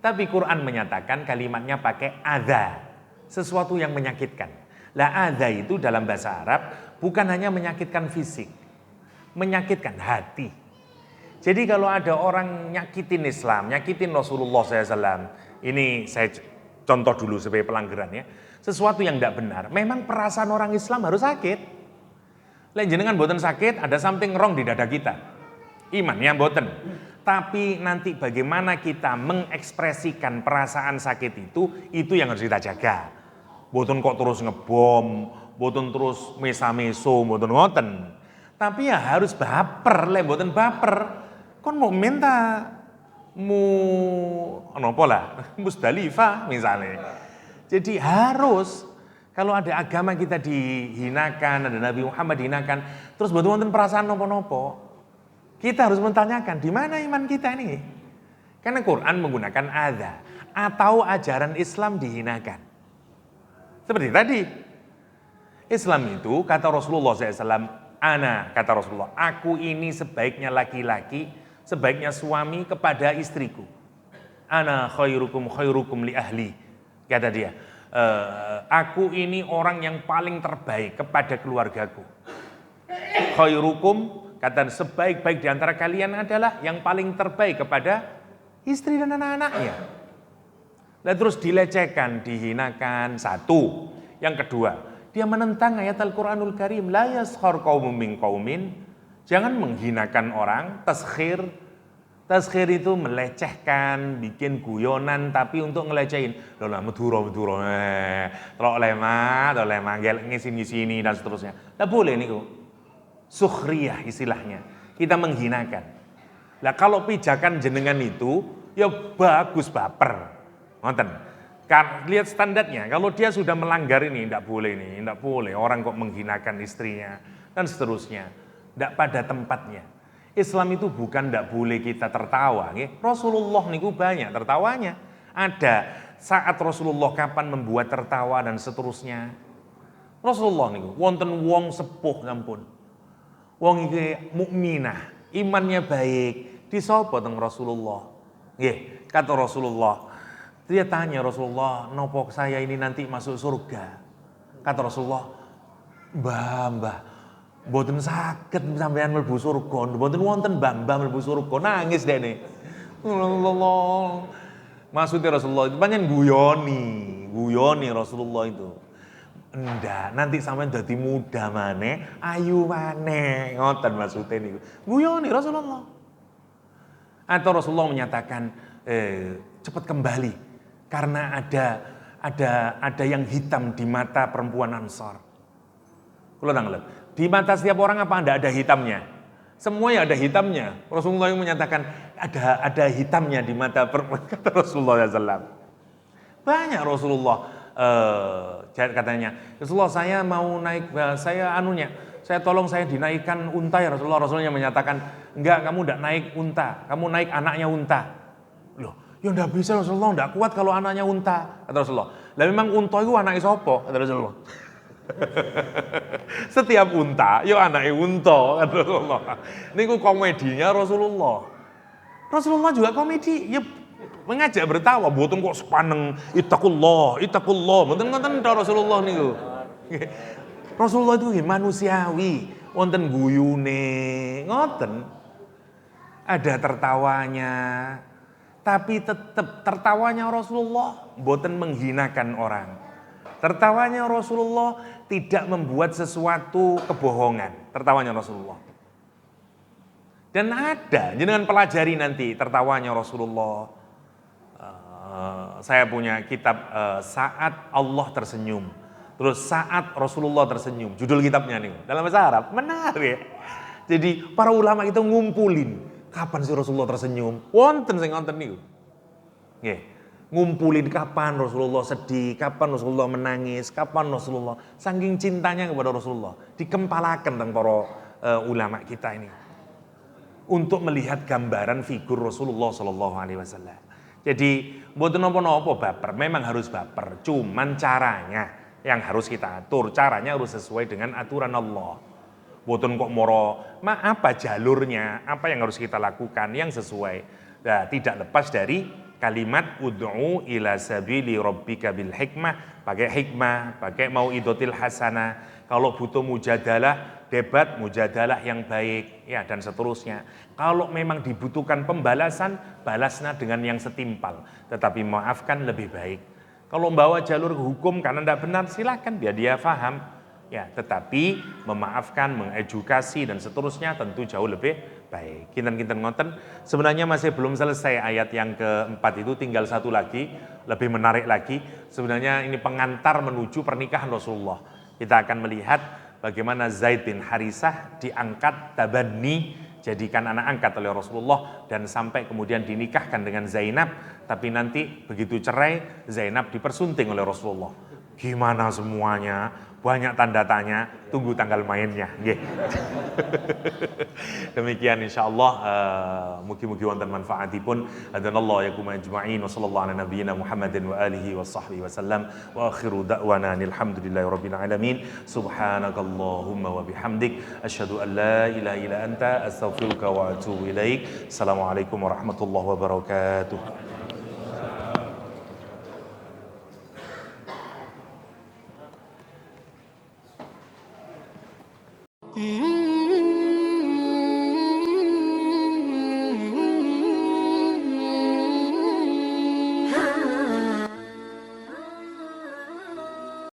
Tapi Quran menyatakan kalimatnya pakai adza, sesuatu yang menyakitkan. Lah adza itu dalam bahasa Arab bukan hanya menyakitkan fisik, menyakitkan hati. Jadi kalau ada orang nyakitin Islam, nyakitin Rasulullah SAW, ini saya contoh dulu sebagai pelanggaran ya, sesuatu yang tidak benar, memang perasaan orang Islam harus sakit. Lain jenengan mboten sakit, ada something wrong di dada kita. Imannya mboten. Tapi nanti bagaimana kita mengekspresikan perasaan sakit itu yang harus kita jaga. Mboten kok terus ngebom, mboten terus mesa-meso, mboten ngoten. Tapi ya harus baper, mboten baper. Kon mau minta apa lah, Musdalifah misalnya. Jadi harus, kalau ada agama kita dihinakan, ada Nabi Muhammad dihinakan, terus betul-betul perasaan nopo-nopo, kita harus mentanyakan di mana iman kita ini. Karena Quran menggunakan adza atau ajaran Islam dihinakan. Seperti tadi, Islam itu kata Rasulullah SAW, ana kata Rasulullah, aku ini sebaiknya laki-laki, sebaiknya suami kepada istriku. Ana khairukum li ahli. Kata dia, aku ini orang yang paling terbaik kepada keluargaku. Khairukum, kata sebaik-baik di antara kalian adalah yang paling terbaik kepada istri dan anak-anaknya. Dan terus dilecehkan, dihinakan, satu. Yang kedua, dia menentang ayat Al-Quranul Karim, la yaskhar qaumun min qaumin. Jangan menghinakan orang, taskhir. Taskhir itu melecehkan, bikin guyonan, tapi untuk ngelecehin. Loh lah, meduro, telok lemah, ngisi-ngisi dan seterusnya. Tidak boleh niku. Sukhriyah istilahnya. Kita menghinakan. Lah kalau pijakan jenengan itu, ya bagus baper. Nonton. Lihat standarnya, kalau dia sudah melanggar ini, tidak boleh. Orang kok menghinakan istrinya, dan seterusnya. Tidak pada tempatnya. Islam itu bukan tidak boleh kita tertawa. Rasulullah niku banyak tertawanya. Ada saat Rasulullah kapan membuat tertawa dan seterusnya. Rasulullah niku wonten wong sepuh sampun. Wong iki mukminah, imannya baik, disapa teng Rasulullah. Nggih, kata Rasulullah. Dia tanya Rasulullah, "Nopo saya ini nanti masuk surga?" Kata Rasulullah, "Mbah, Mboten saged sampean mlebu surga, mboten wonten mbah-mbah mlebu surga, nangis dekne. Allah. Maksudnya Rasulullah itu pancen guyoni Rasulullah itu. Enggak, nanti sampean dadi muda maneh, ayu maneh. Ngoten maksudnya niku. Guyoni Rasulullah. Atau Rasulullah menyatakan cepat kembali karena ada yang hitam di mata perempuan Ansar. Kula nanglet. Di mata setiap orang apa Anda ada hitamnya? Semuanya ada hitamnya. Rasulullah yang menyatakan ada hitamnya di mata kata Rasulullah SAW. Banyak Rasulullah katanya, Rasulullah saya mau naik, saya tolong saya dinaikkan unta ya Rasulullah. Rasulullah menyatakan, enggak, kamu enggak naik unta, kamu naik anaknya unta. Loh, ya enggak bisa Rasulullah, enggak kuat kalau anaknya unta, kata Rasulullah. Lah memang unta itu anaknya sopo, kata Rasulullah. Setiap unta, yo anaknya unta, kata Rasulullah. Ini komedinya Rasulullah. Rasulullah juga komedi, ya mengajak bertawa, boten kok sepaneng ittaqullah, boten ngoten Rasulullah niku. Rasulullah itu manusiawi, wonten guyune, ngoten. Ada tertawanya, tapi tetap tertawanya Rasulullah boten menghinakan orang. Tertawanya Rasulullah tidak membuat sesuatu kebohongan, tertawanya Rasulullah. Dan ada, jenengan pelajari nanti tertawanya Rasulullah. Saya punya kitab Saat Allah Tersenyum. Terus Saat Rasulullah Tersenyum. Judul kitabnya nih, dalam bahasa Arab. Menarik ya. Jadi para ulama itu ngumpulin. Kapan sih Rasulullah tersenyum? Wonten sing wonten niku. Nggih. Ngumpulin kapan Rasulullah sedih, kapan Rasulullah menangis, kapan Rasulullah saking cintanya kepada Rasulullah. Dikempalaken teng para ulama kita ini. Untuk melihat gambaran figur Rasulullah sallallahu alaihi wasallam. Jadi mboten napa-napa baper, memang harus baper, cuman caranya yang harus kita atur, caranya harus sesuai dengan aturan Allah. Mboten kok moro, apa jalurnya, apa yang harus kita lakukan yang sesuai. Nah, tidak lepas dari kalimat ud'u ila sabili rabbika bil hikmah, pakai hikmah, pakai mau'idotil hasanah. Kalau butuh mujadalah, debat mujadalah yang baik, ya dan seterusnya. Kalau memang dibutuhkan pembalasan, balasnya dengan yang setimpal. Tetapi maafkan lebih baik. Kalau membawa jalur hukum karena tidak benar, silakan biar dia paham. Ya, tetapi memaafkan, mengedukasi dan seterusnya tentu jauh lebih baik. Kinten-kinten ngoten, sebenarnya masih belum selesai ayat yang keempat itu, tinggal satu lagi, lebih menarik lagi. Sebenarnya ini pengantar menuju pernikahan Rasulullah. Kita akan melihat bagaimana Zaid bin Harisah diangkat tabanni, jadikan anak angkat oleh Rasulullah dan sampai kemudian dinikahkan dengan Zainab, tapi nanti begitu cerai Zainab dipersunting oleh Rasulullah. Gimana semuanya? Banyak tanda tanya, tunggu tanggal mainnya. Demikian insyaallah, mugi-mugi wonten manfaatipun. Hadanallahu yakum ajma'in wa sallallahu ala nabiyyina Muhammadin wa alihi wa sahbihi wasallam wa akhiru da'wana alhamdulillahirabbil alamin. Subhanakallahumma wa bihamdik asyhadu an la ilaha illa anta astaghfiruka wa atubu ilaik. Assalamualaikum warahmatullahi wabarakatuh.